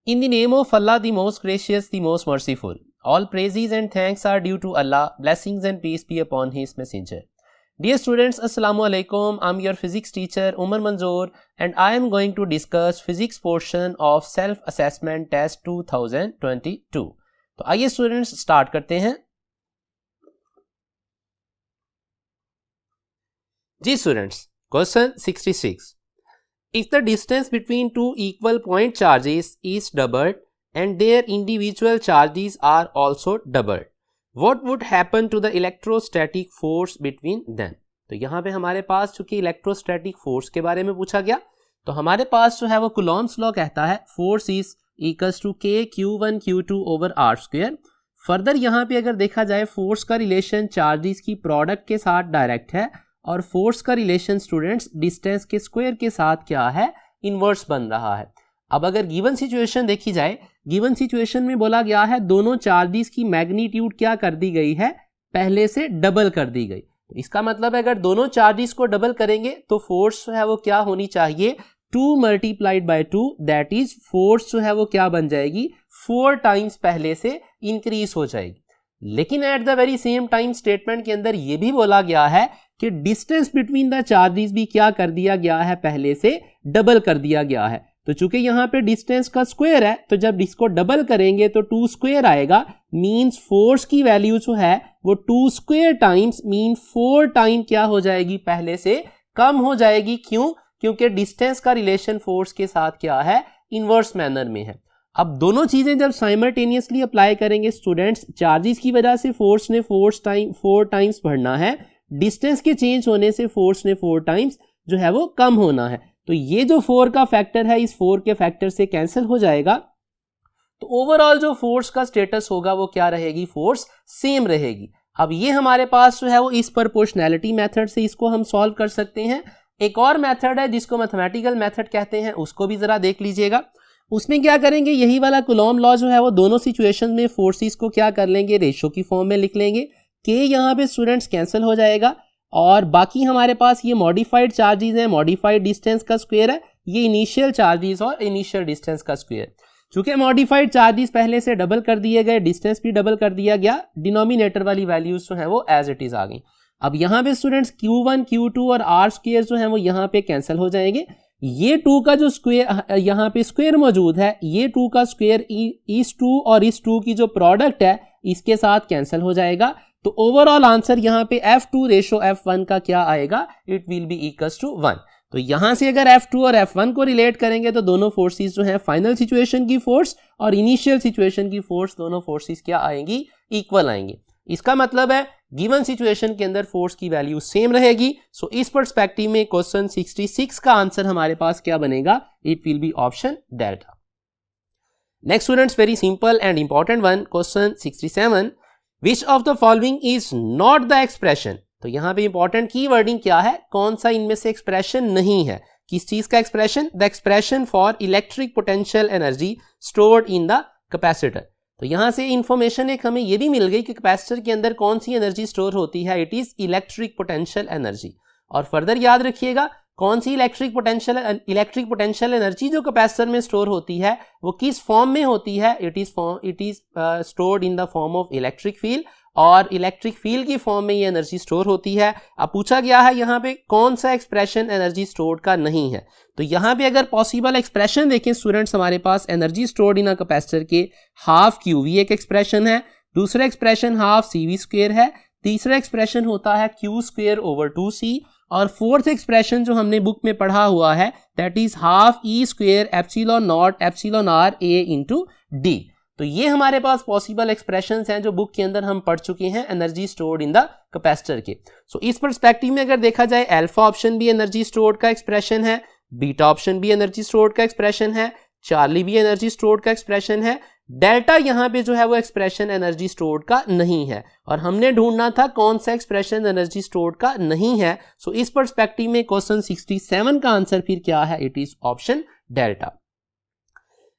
In the name of Allah, the most gracious, the most merciful. All praises and thanks are due to Allah. Blessings and peace be upon His messenger. Dear students, Assalamu alaikum. I'm your physics teacher Umar Manzoor and I am going to discuss physics portion of self-assessment test 2022. तो आइए students start करते हैं. जी students, question 66. If the distance between two equal point charges is doubled and their individual charges are also doubled, what would happen to the electrostatic force between them? तो यहाँ पे हमारे पास चूंकि electrostatic force के बारे में पूछा गया, तो हमारे पास जो है वो कुलॉम्स लॉ कहता है force is equals to k q1 q2 over r square. Further यहाँ पे अगर देखा जाए फोर्स का रिलेशन चार्जेस की प्रोडक्ट के साथ डायरेक्ट है और फोर्स का रिलेशन स्टूडेंट्स डिस्टेंस के स्क्वायर के साथ क्या है, इनवर्स बन रहा है. अब अगर गिवन सिचुएशन देखी जाए, गिवन सिचुएशन में बोला गया है दोनों चार्जेस की मैग्नीट्यूड क्या कर दी गई है, पहले से डबल कर दी गई. तो इसका मतलब है अगर दोनों चार्जेस को डबल करेंगे तो फोर्स जो है वो क्या होनी चाहिए, 2 multiplied by 2, that is force जो है वो क्या बन जाएगी, 4 टाइम्स पहले से इंक्रीज हो जाएगी. लेकिन at the very same time statement के अंदर ये भी बोला गया है कि डिस्टेंस बिटवीन द चार्जेस भी क्या कर दिया गया है, पहले से डबल कर दिया गया है. तो चूंकि यहाँ पे डिस्टेंस का स्क्वायर है तो जब इसको डबल करेंगे तो 2 स्क्वायर आएगा, मींस फोर्स की वैल्यू जो है वो 2 स्क्वायर टाइम्स मीन 4 टाइम क्या हो जाएगी, पहले से कम हो जाएगी. क्यों? क्योंकि डिस्टेंस का रिलेशन फोर्स के साथ क्या है, इनवर्स मैनर में है. अब दोनों चीजें जब साइमल्टेनियसली अप्लाई करेंगे स्टूडेंट्स, चार्जेस की वजह से फोर्स ने 4 टाइम्स बढ़ना है, डिस्टेंस के चेंज होने से फोर्स ने 4 टाइम्स जो है वो कम होना है. तो ये जो 4 का फैक्टर है इस 4 के फैक्टर से कैंसिल हो जाएगा. तो ओवरऑल जो फोर्स का स्टेटस होगा वो क्या रहेगी, फोर्स सेम रहेगी. अब ये हमारे पास जो है वो इस प्रोपोर्शनैलिटी मेथड से इसको हम सॉल्व कर सकते हैं. एक और मेथड है जिसको मैथमेटिकल मेथड कहते हैं, उसको भी जरा देख लीजिएगा. उसमें क्या करेंगे, यही वाला कुलॉम लॉ जो है वो दोनों सिचुएशन में फोर्सेस को क्या कर लेंगे, रेशो की फॉर्म में लिख लेंगे. के यहाँ पे स्टूडेंट्स कैंसिल हो जाएगा और बाकी हमारे पास ये मॉडिफाइड चार्जेस हैं, मॉडिफाइड डिस्टेंस का स्क्वायर है, ये इनिशियल चार्जेस और इनिशियल डिस्टेंस का स्क्वायर. चूंकि मॉडिफाइड चार्जेस पहले से डबल कर दिए गए, डिस्टेंस भी डबल कर दिया गया, डिनोमिनेटर वाली वैल्यूज जो है वो एज इट इज आ गई. अब यहाँ पे स्टूडेंट्स q1 q2 और r स्क्वायर जो है वो यहाँ पे कैंसिल हो जाएंगे. ये 2 का जो स्क्वायर यहाँ पे स्क्वायर मौजूद है, ये 2 का स्क्वायर इस 2 और इस 2 की जो प्रोडक्ट है इसके साथ कैंसिल हो जाएगा. तो ओवरऑल आंसर यहाँ पे f2 रेशो f1 का क्या आएगा, it will be equals to 1. तो यहां से अगर f2 और f1 को रिलेट करेंगे तो दोनों फोर्सेस जो है फाइनल सिचुएशन की फोर्स और इनिशियल सिचुएशन की फोर्स, दोनों फोर्सेस क्या आएंगी, इक्वल आएंगी. इसका मतलब है गिवन सिचुएशन के अंदर फोर्स की वैल्यू सेम रहेगी. सो इस पर्सपेक्टिव में क्वेश्चन 66 का आंसर हमारे पास क्या बनेगा, it will be option delta. Next students, very simple and important one, question 67. Which of the following is not the expression. तो यहां पे इंपॉर्टेंट की वर्डिंग क्या है, कौन सा इनमें से एक्सप्रेशन नहीं है, किस चीज का expression, the expression for electric potential energy stored in the capacitor. तो यहां से इंफॉर्मेशन एक हमें ये भी मिल गई कि कैपेसिटर के अंदर कौन सी एनर्जी स्टोर होती है, it is electric potential energy. और फर्दर याद रखिएगा कौन सी इलेक्ट्रिक पोटेंशियल एनर्जी जो कैपेसिटर में स्टोर होती है वो किस फॉर्म में होती है, it is stored in the form of electric field, और इलेक्ट्रिक फील्ड की फॉर्म में ये एनर्जी स्टोर होती है. अब पूछा गया है यहाँ पे कौन सा एक्सप्रेशन एनर्जी स्टोर्ड का नहीं है. तो यहाँ पे अगर पॉसिबल एक्सप्रेशन देखें स्टूडेंट्स, हमारे पास energy stored in a capacitor के हाफ QV एक एक्सप्रेशन है, दूसरा एक्सप्रेशन हाफ CV स्क्वायर है, तीसरा एक्सप्रेशन होता है Q स्क्वायर ओवर 2C, और फोर्थ एक्सप्रेशन जो हमने बुक में पढ़ा हुआ है that is half E square epsilon not epsilon R A into D. तो ये हमारे पास पॉसिबल एक्सप्रेशंस हैं जो बुक के अंदर हम पढ़ चुके हैं energy stored in the capacitor के. सो इस पर्सपेक्टिव में अगर देखा जाए अल्फा ऑप्शन भी एनर्जी स्टोर्ड का एक्सप्रेशन है, बीटा ऑप्शन भी एनर्जी स्टोर्ड का एक्सप्रेशन है, चार्ली भी एनर्जी स्टोर्ड का एक्सप्रेशन है, डेल्टा यहाँ पे जो है वो एक्सप्रेशन एनर्जी स्टोर्ड का नहीं है, और हमने ढूंढना था कौन सा एक्सप्रेशन एनर्जी स्टोर्ड का नहीं है. सो इस पर्सपेक्टिव में क्वेश्चन 67 का आंसर फिर क्या है, it is option delta.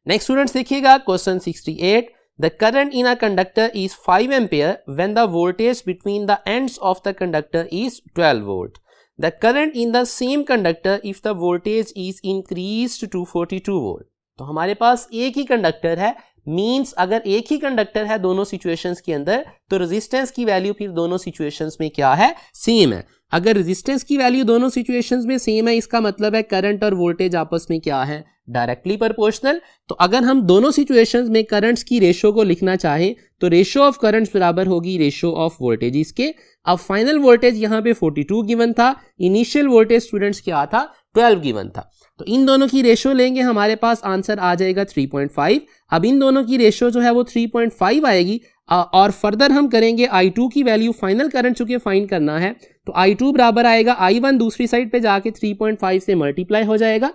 Next students देखिएगा question 68. The current in a conductor is 5 ampere when the voltage between the ends of the conductor is 12 volt. The current in the same conductor if the voltage is increased to 42 volt. तो हमारे पास एक ही conductor है, means अगर एक ही conductor है दोनों situations के अंदर तो रेजिस्टेंस की वैल्यू फिर दोनों सिचुएशंस में क्या है, सेम है। अगर रेजिस्टेंस की वैल्यू दोनों सिचुएशंस में सेम है इसका मतलब है करंट और वोल्टेज आपस में क्या है, डायरेक्टली प्रोपोर्शनल। तो अगर हम दोनों सिचुएशंस में करंट्स की रेशो को लिखना चाहें तो रेशो ऑफ करंट्स बराबर होगी रेशो ऑफ वोल्टेजेस के। अब फाइनल वोल्टेज यहाँ पे 42 गिवन था, इनिशियल वोल्टेज स्टूडेंट्स क्या था, 12 गिवन था। तो इन दोनों की रेशो लेंगे, हमारे पास आंसर आ जाएगा 3.5। अब इन दोनों की रेशो जो है वो 3.5 आएगी और फर्दर हम करेंगे I2 की वैल्यू, फाइनल करंट चूंकि फाइंड करना है तो I2 बराबर आएगा I1 दूसरी साइड पे जाके 3.5 से मल्टीप्लाई हो जाएगा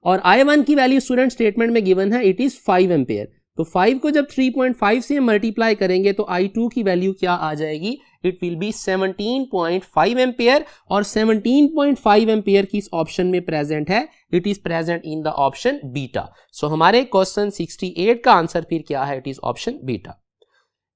और I1 की वैल्यू स्टूडेंट स्टेटमेंट में गिवन है, इट इज 5 एम्पेयर। तो 5 को जब 3.5 से मल्टीप्लाई करेंगे तो I2 की वैल्यू क्या आ जाएगी, इट विल बी 17.5 एम्पेयर और 17.5 एम्पेयर किस ऑप्शन में प्रेजेंट है, it is present in the option beta. So हमारे क्वेश्चन 68 का आंसर फिर क्या है, it is option beta.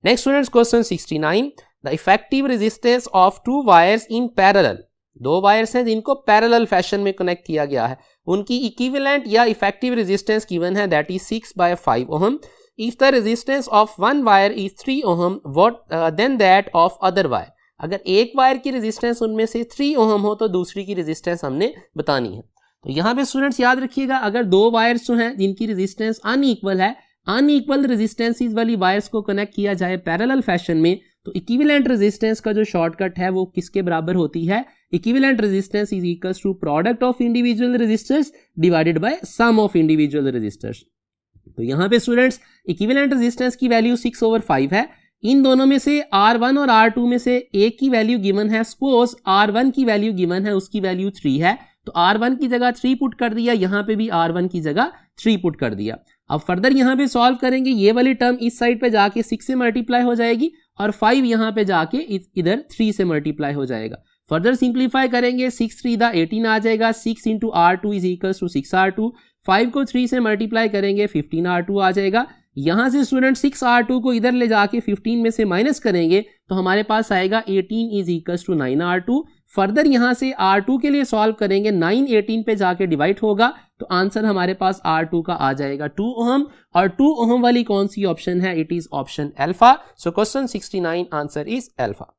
Next students question 69, the effective resistance of two wires in parallel, दो वायर्स हैं जिनको पैरेलल फैशन में कनेक्ट किया गया है, उनकी इक्विवेलेंट या इफेक्टिव रेजिस्टेंस गिवन है that is 6/5 ohm. If the resistance of one wire is 3 ohm what then that of other wire, अगर एक वायर की रेजिस्टेंस उनमें से 3 ओहम हो तो दूसरी की रेजिस्टेंस हमने बतानी है। तो यहाँ पे स्टूडेंट्स याद रखिएगा, अगर दो वायर्स जो हैं जिनकी रेजिस्टेंस अनइक्वल है, अनइक्वल रेजिस्टेंसेस वाली वायर्स को कनेक्ट किया जाए पैरेलल फैशन में तो इक्विवेलेंट रेजिस्टेंस का जो शॉर्टकट है वो किसके बराबर होती है, equivalent resistance is equals to product of individual resistors divided by sum of individual resistors. तो यहाँ पे स्टूडेंट्स इक्विवेलेंट रेजिस्टेंस की वैल्यू 6/5 है, इन दोनों में से R1 और R2 में से एक की वैल्यू गिवन है, सपोज R1 की वैल्यू गिवन है, उसकी वैल्यू 3 है तो R1 की जगह 3 पुट कर दिया, यहाँ पे भी R1 की जगह 3 पुट कर दिया। अब फर्दर यहाँ पे सॉल्व करेंगे, ये वाली टर्म इस साइड पे जाके 6 से मल्टीप्लाई हो जाएगी और 5 यहाँ पे जाके इधर 3 से मल्टीप्लाई हो जाएगा। फर्दर सिंप्लीफाई करेंगे, 6 3 18 आ जाएगा, 6 into R2 is equal to 6R2, 5 को 3 से मल्टीप्लाई करेंगे 15R2 आ जाएगा। यहाँ से स्टूडेंट 6R2 को इधर ले जाके 15 में से माइनस करेंगे तो हमारे पास आएगा 18 is equal to 9R2। Further यहाँ से R2 के लिए सॉल्व करेंगे, 9 18 पे जाके डिवाइड होगा तो आंसर हमारे पास R2 का आ जाएगा 2 ओहम और 2 ओहम वाली कौन सी ऑप्शन है, it is option alpha. So question 69 answer is alpha.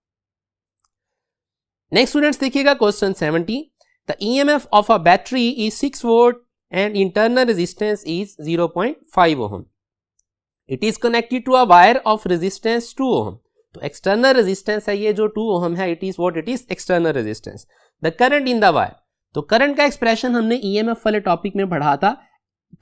Next students देखिएगा question 70, the EMF of a battery is 6 volt and internal resistance is 0.5 ohm. It is connected to a wire of resistance 2 ohm. तो external resistance है ये जो 2 ohm है, it is what, it is external resistance. The current in the wire, तो current का expression हमने EMF वाले topic में पढ़ा था,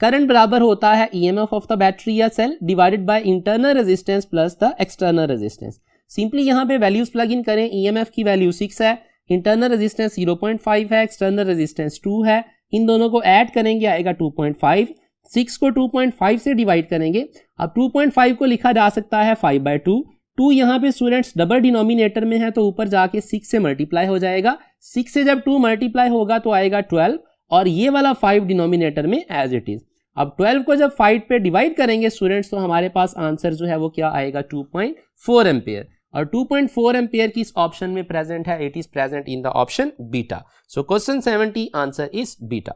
करंट बराबर होता है EMF ऑफ द बैटरी या cell divided by internal resistance plus the external resistance. Simply यहाँ पे वैल्यूज प्लग इन करें, EMF की वैल्यू 6 है, इंटरनल रेजिस्टेंस 0.5 है, एक्सटर्नल रेजिस्टेंस 2 है, इन दोनों को ऐड करेंगे आएगा 2.5, 6 को 2.5 से डिवाइड करेंगे। अब 2.5 को लिखा जा सकता है 5/2, 2 यहाँ पे स्टूडेंट्स डबल डिनोमिनेटर में है तो ऊपर जाके 6 से मल्टीप्लाई हो जाएगा, 6 से जब 2 मल्टीप्लाई होगा तो आएगा 12 और ये वाला 5 डिनोमिनेटर में एज इट इज। अब 12 को जब 5 पे डिवाइड करेंगे स्टूडेंट्स तो हमारे पास आंसर जो है वो क्या आएगा, 2.4 एम्पेयर और 2.4 एम्पेयर किस ऑप्शन में प्रेजेंट है, it is present in the option beta. So question 70 answer is beta.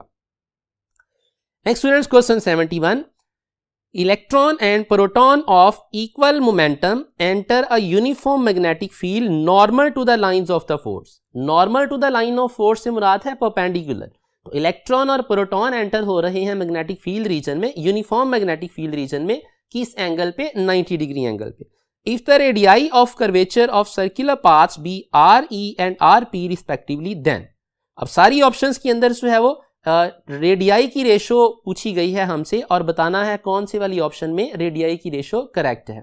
Next students question 71, electron and proton of equal momentum enter a uniform magnetic field normal to the lines of the force। normal to the line of force से मुराद है perpendicular। तो electron और proton enter हो रहे हैं magnetic field region में, uniform magnetic field region में, किस एंगल पे, 90 डिग्री एंगल पे। If the radii of curvature of circular paths be RE and RP respectively then. अब सारी ऑप्शंस के अंदर जो है वो रेडियाई की रेशो पूछी गई है हमसे और बताना है कौन सी वाली ऑप्शन में रेडियाई की रेशो करेक्ट है।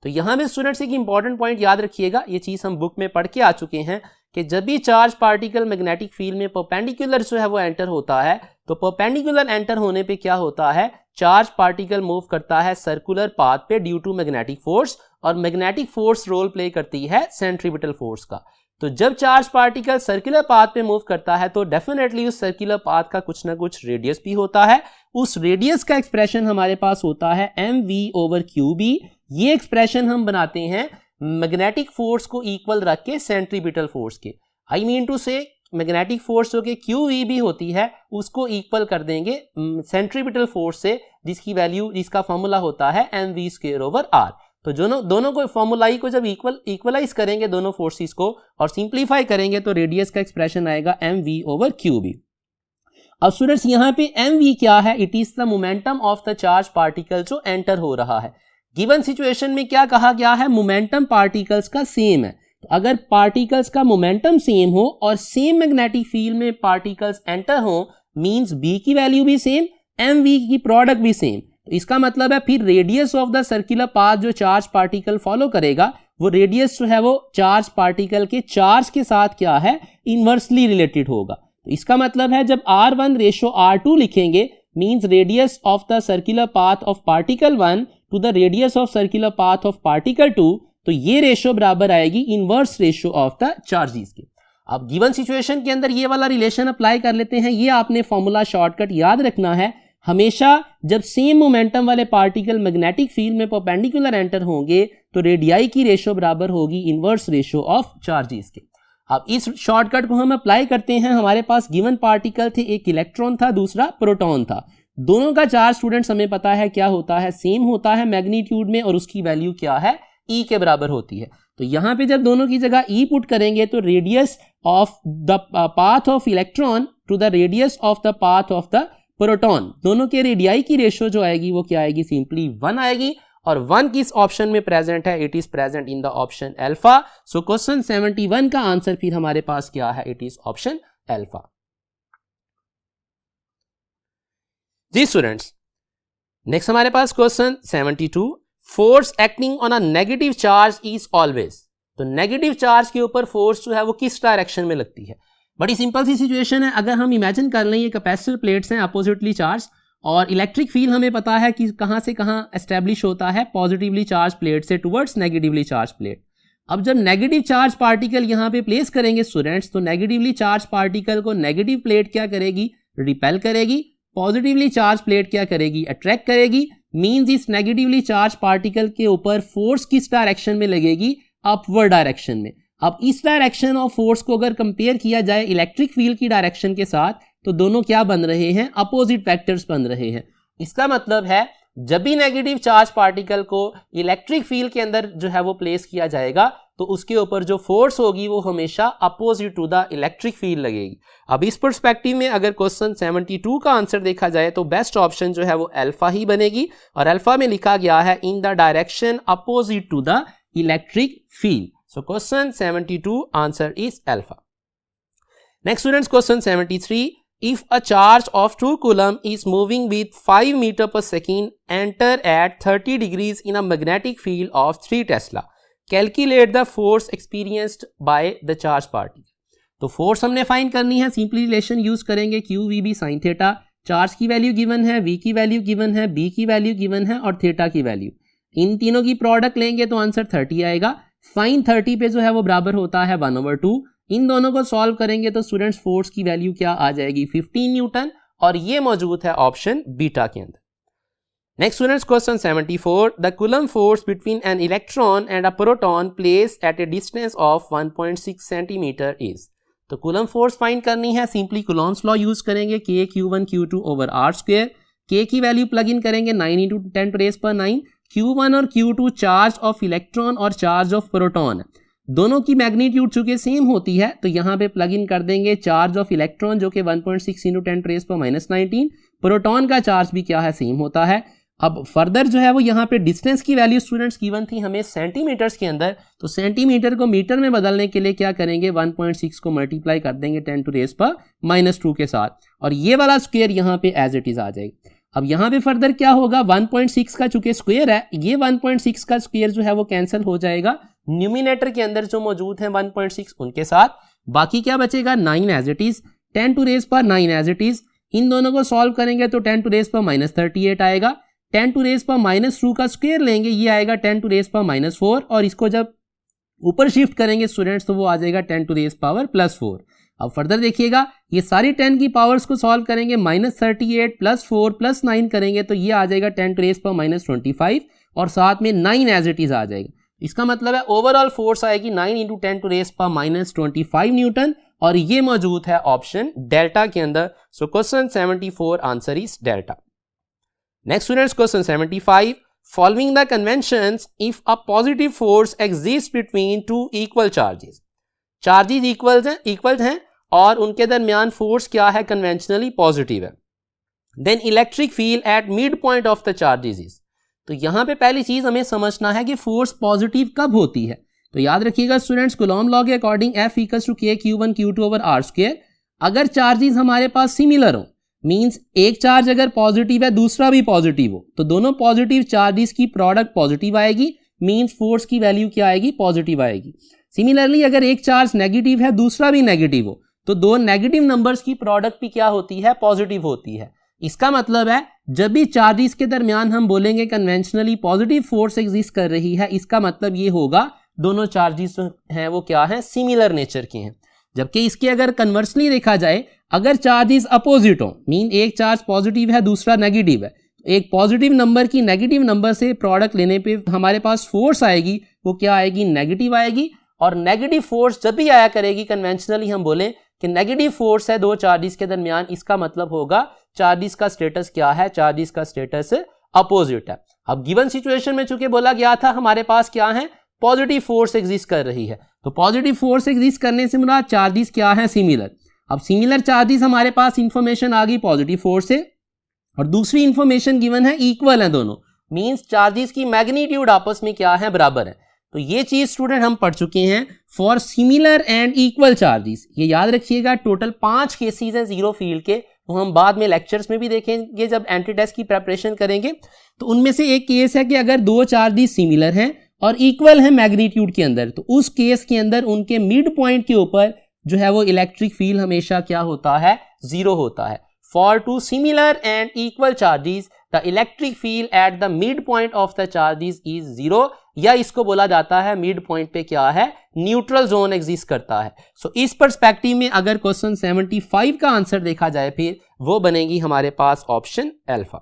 तो यहाँ पे स्टूडेंट्स एक इंपॉर्टेंट पॉइंट याद रखिएगा, ये चीज हम बुक में पढ़ के आ चुके हैं कि जब भी चार्ज पार्टिकल मैग्नेटिक फील्ड में परपेंडिकुलर जो है वो एंटर होता है तो परपेंडिकुलर एंटर होने पे क्या होता है, चार्ज पार्टिकल मूव करता है सर्कुलर पाथ पे ड्यू टू मैग्नेटिक फोर्स और मैग्नेटिक फोर्स रोल प्ले करती है सेंट्रीपिटल फोर्स का। तो जब चार्ज पार्टिकल सर्कुलर पाथ पे मूव करता है तो डेफिनेटली उस सर्कुलर पाथ का कुछ ना कुछ रेडियस भी होता है, उस रेडियस का एक्सप्रेशन हमारे पास होता है mv/qb। ये एक्सप्रेशन हम बनाते हैं मैग्नेटिक फोर्स को इक्वल रख के सेंट्रीपिटल फोर्स के। आई मीन टू से मैग्नेटिक फोर्स जो कि QEB होती है उसको इक्वल कर देंगे सेंट्रीपिटल फोर्स से, जिसका फॉर्मूला होता है mv²/r। तो दोनों को फॉर्मूलाई को जब इक्वलाइज करेंगे दोनों फोर्सेस को और सिंप्लीफाई करेंगे तो रेडियस का एक्सप्रेशन आएगा mv/QB। अब स्टूडेंट्स यहाँ पे mv क्या है? It is the momentum of the charge particle जो एंटर हो रहा है। गिवन सिचुएशन में क्या कहा गया है? मोमेंटम पार्टिकल्स का सेम है। तो अगर पार्टिकल्स का मोमेंटम सेम हो और सेम मैग्नेटिक फील्ड में पार्टिकल्स एंटर हो, मींस b की वैल्यू भी सेम, mv की प्रोडक्ट भी सेम। तो इसका मतलब है फिर radius of the circular path जो चार्ज पार्टिकल फॉलो करेगा, वो रेडियस जो है वो चार्ज पार्टिकल के चार्ज के साथ क्या है? इनवर्सली रिलेटेड होगा। तो इसका मतलब है जब R1:R2 लिखेंगे, means radius of the circular path of particle 1 to the radius of circular path of particle 2, तो ये रेशियो बराबर आएगी inverse ratio of the charges के। अब गिवन सिचुएशन के अंदर ये वाला रिलेशन अप्लाई कर लेते हैं। ये आपने फॉर्मूला शॉर्टकट याद रखना है, हमेशा जब सेम मोमेंटम वाले पार्टिकल मैग्नेटिक फील्ड में परपेंडिकुलर एंटर होंगे तो रेडियाई की रेशियो बराबर होगी इनवर्स रेशियो ऑफ चार्जेस के। अब इस शॉर्टकट को हम अप्लाई करते हैं। हमारे पास गिवन पार्टिकल थे, एक इलेक्ट्रॉन था, दूसरा प्रोटॉन था। दोनों का चार्ज स्टूडेंट्स हमें पता है क्या होता है? सेम होता है मैग्नीट्यूड में, और उसकी वैल्यू क्या है? E के बराबर होती है। तो यहां पे जब दोनों की जगह E पुट करेंगे तो radius of the path of electron to the radius of the path of the proton, दोनों के रेडियाई की रेशियो जो आएगी वो क्या आएगी? सिंपली 1 आएगी। और 1 किस ऑप्शन में प्रेजेंट है? It is present in the option alpha. So question 71 का आंसर फिर हमारे पास क्या है? It is option alpha. जी स्टूडेंट्स, नेक्स्ट हमारे पास question 72, force acting on a negative charge is always. तो नेगेटिव चार्ज के ऊपर फोर्स जो है वो किस डायरेक्शन में लगती है? बड़ी सिंपल सी सिचुएशन है। अगर हम इमेजिन कर लें ये कैपेसिटर प्लेट्स हैं अपोजिटली चार्ज, और इलेक्ट्रिक फील्ड हमें पता है कि कहां से कहां एस्टेब्लिश होता है? पॉजिटिवली चार्ज प्लेट से टुवर्ड्स नेगेटिवली चार्ज प्लेट। अब जब नेगेटिव चार्ज पार्टिकल यहां पे प्लेस करेंगे स्टूडेंट्स, तो नेगेटिवली चार्ज पार्टिकल को नेगेटिव प्लेट क्या करेगी? रिपेल करेगी। पॉजिटिवली चार्ज प्लेट क्या करेगी? अट्रैक्ट करेगी। मींस इस नेगेटिवली चार्ज पार्टिकल के ऊपर फोर्स किस डायरेक्शन में लगेगी? अपवर्ड डायरेक्शन में। अब इस डायरेक्शन ऑफ फोर्स को अगर कंपेयर किया जाए इलेक्ट्रिक फील्ड की डायरेक्शन के साथ, तो दोनों क्या बन रहे हैं? अपोजिट वेक्टर्स बन रहे हैं। इसका मतलब है जब भी नेगेटिव चार्ज पार्टिकल को इलेक्ट्रिक फील्ड के अंदर जो है वो प्लेस किया जाएगा, तो उसके ऊपर जो फोर्स होगी वो हमेशा opposite to the electric field लगेगी। अब इस पर्सपेक्टिव में अगर क्वेश्चन 72 का आंसर देखा जाए तो बेस्ट ऑप्शन जो है वो अल्फा ही बनेगी, और अल्फा में लिखा गया है in the direction opposite to the electric field. So question 72 answer is alpha. Next students, question 73, if a charge of 2 coulomb is moving with 5 meter per second, enter at 30 degrees in a magnetic field of 3 Tesla. Calculate the force experienced by the charge particle. तो force हमने find करनी है, simply relation use करेंगे QVB sin theta. Charge की value given है, V की value given है, B की वैल्यू गिवन है और थीटा की वैल्यू। इन तीनों की प्रोडक्ट लेंगे तो आंसर 30 आएगा। साइन 30 पे जो है वो बराबर होता है 1/2। इन दोनों को सॉल्व करेंगे तो स्टूडेंट्स फोर्स की वैल्यू क्या आ जाएगी? 15 न्यूटन, और ये मौजूद है ऑप्शन बीटा के अंदर। Next students, question 74, the coulomb force between an electron and a proton place at A distance of 1.6 centimetre is. तो कूलम फोर्स फाइंड करनी है, सिंपली कूलॉम्स लॉ यूज करेंगे, K Q1 Q2 over R²। K की value plug in करेंगे 9 × 10⁻⁹। Q1 और Q2 charge of electron और charge of proton, दोनों की मैग्नीट्यूड चूंकि सेम होती है तो यहां पे प्लग इन कर देंगे चार्ज ऑफ इलेक्ट्रॉन जो कि 1.6 × 10⁻⁻19। प्रोटॉन का चार्ज भी क्या है? सेम होता है। अब फर्दर जो है वो यहाँ पे डिस्टेंस की वैल्यू स्टूडेंट्स गिवन थी हमें सेंटीमीटर्स के अंदर, तो सेंटीमीटर को मीटर में बदलने के लिए क्या करेंगे? 1.6 को मल्टीप्लाई कर देंगे 10⁻⁻² के साथ, और ये वाला स्क्वायर यहाँ पे एज इट इज आ जाएगा। अब यहाँ पे फर्दर क्या होगा? 1.6 का चूंकि स्क्वायर है, ये 1.6 का स्क्वायर जो है वो कैंसिल हो जाएगा न्यूमिनेटर के अंदर जो मौजूद है 1.6 उनके साथ। बाकी क्या बचेगा? 9 as it is, 10⁻⁹ as it is. इन दोनों को सॉल्व करेंगे तो 10⁻⁻38 आएगा। 10⁻⁻² का स्क्वायर लेंगे, ये आएगा 10⁻⁻4, और इसको जब ऊपर शिफ्ट करेंगे स्टूडेंट्स तो वो आ जाएगा 10⁻⁻4। अब फर्दर देखिएगा, ये सारी 10 की पावर्स को सॉल्व करेंगे, -38 + 4 + 9 करेंगे तो ये आ जाएगा 10⁻⁻25, और साथ में 9 एज इट इज आ जाएगा। इसका मतलब है ओवरऑल फोर्स आएगी 9 × 10⁻⁻25 न्यूटन, और ये मौजूद है ऑप्शन डेल्टा के अंदर। So question 74 answer is delta. Next students, question 75, following the conventions if a positive force exist between two equal charges. Charges equal हैं और उनके दरमियान फोर्स क्या है, कन्वेंशनली पॉजिटिव है। Then electric field at mid point of the charges is. तो यहां पे पहली चीज हमें समझना है कि फोर्स पॉजिटिव कब होती है। तो याद रखिएगा स्टूडेंट्स, कूलॉम लॉ के according F equals to K Q1 Q2 over R square. अगर चार्जेस हमारे पास सिमिलर हो, मींस एक चार्ज अगर पॉजिटिव है दूसरा भी पॉजिटिव हो, तो दोनों पॉजिटिव चार्जेस की प्रोडक्ट पॉजिटिव आएगी, मींस फोर्स की वैल्यू क्या आएगी, पॉजिटिव आएगी। सिमिलरली अगर एक चार्ज नेगेटिव है दूसरा भी नेगेटिव हो, तो दो नेगेटिव नंबर्स की प्रोडक्ट भी क्या होती है, पॉजिटिव होती है। इसका मतलब है जब भी चार्जेस के दरमियान हम बोलेंगे कन्वेंशनली पॉजिटिव फोर्स एग्जिस्ट कर रही है, इसका मतलब ये होगा दोनों चार्जेस हैं वो क्या है, सिमिलर नेचर के हैं। जबकि इसके अगर कन्वर्सली देखा जाए, अगर चार्जेस अपोजिट हो, मीन एक चार्ज पॉजिटिव है दूसरा नेगेटिव है, एक पॉजिटिव नंबर की नेगेटिव नंबर से प्रोडक्ट लेने पे हमारे पास फोर्स आएगी, वो क्या आएगी, नेगेटिव आएगी। और नेगेटिव फोर्स जब भी आया करेगी, कन्वेंशनली हम बोलें कि नेगेटिव फोर्स है दो चार्जेस के दरमियान, इसका मतलब होगा चार्जेस का स्टेटस क्या है, चार्जेस का स्टेटस अपोजिट है। अब गिवन सिचुएशन में चूंकि बोला गया था हमारे पास क्या है, पॉजिटिव फोर्स एग्जिस्ट कर रही है, तो पॉजिटिव फोर्स एग्जिस्ट करने से मुराद चार्जेस क्या है, सिमिलर। अब सिमिलर चार्जेस हमारे पास इंफॉर्मेशन आ गई पॉजिटिव फोर्स से, और दूसरी इंफॉर्मेशन गिवन है इक्वल है दोनों, मींस चार्जेस की मैग्नीट्यूड आपस में क्या है, बराबर है। तो ये चीज स्टूडेंट हम पढ़ चुके हैं for similar and equal charges. ये याद रखिएगा, टोटल 5 केसेस हैं जीरो फील्ड के, तो हम बाद में लेक्चर्स में भी देखेंगे जब एंटी टेस्ट की प्रेपरेशन करेंगे। तो उनमें से एक केस है कि अगर दो चार्जेस सिमिलर हैं और इक्वल है मैग्नीट्यूड के अंदर, तो उस केस के अंदर उनके मिड पॉइंट के ऊपर जो है वो इलेक्ट्रिक फील्ड हमेशा क्या होता है, जीरो होता है। For two similar and equal charges the electric field at the mid point of the charges is zero, या इसको बोला जाता है मिड पॉइंट पे क्या है, न्यूट्रल जोन एग्जिस्ट करता है। सो इस पर्सपेक्टिव में अगर क्वेश्चन 75 का आंसर देखा जाए, फिर वो बनेगी हमारे पास option alpha.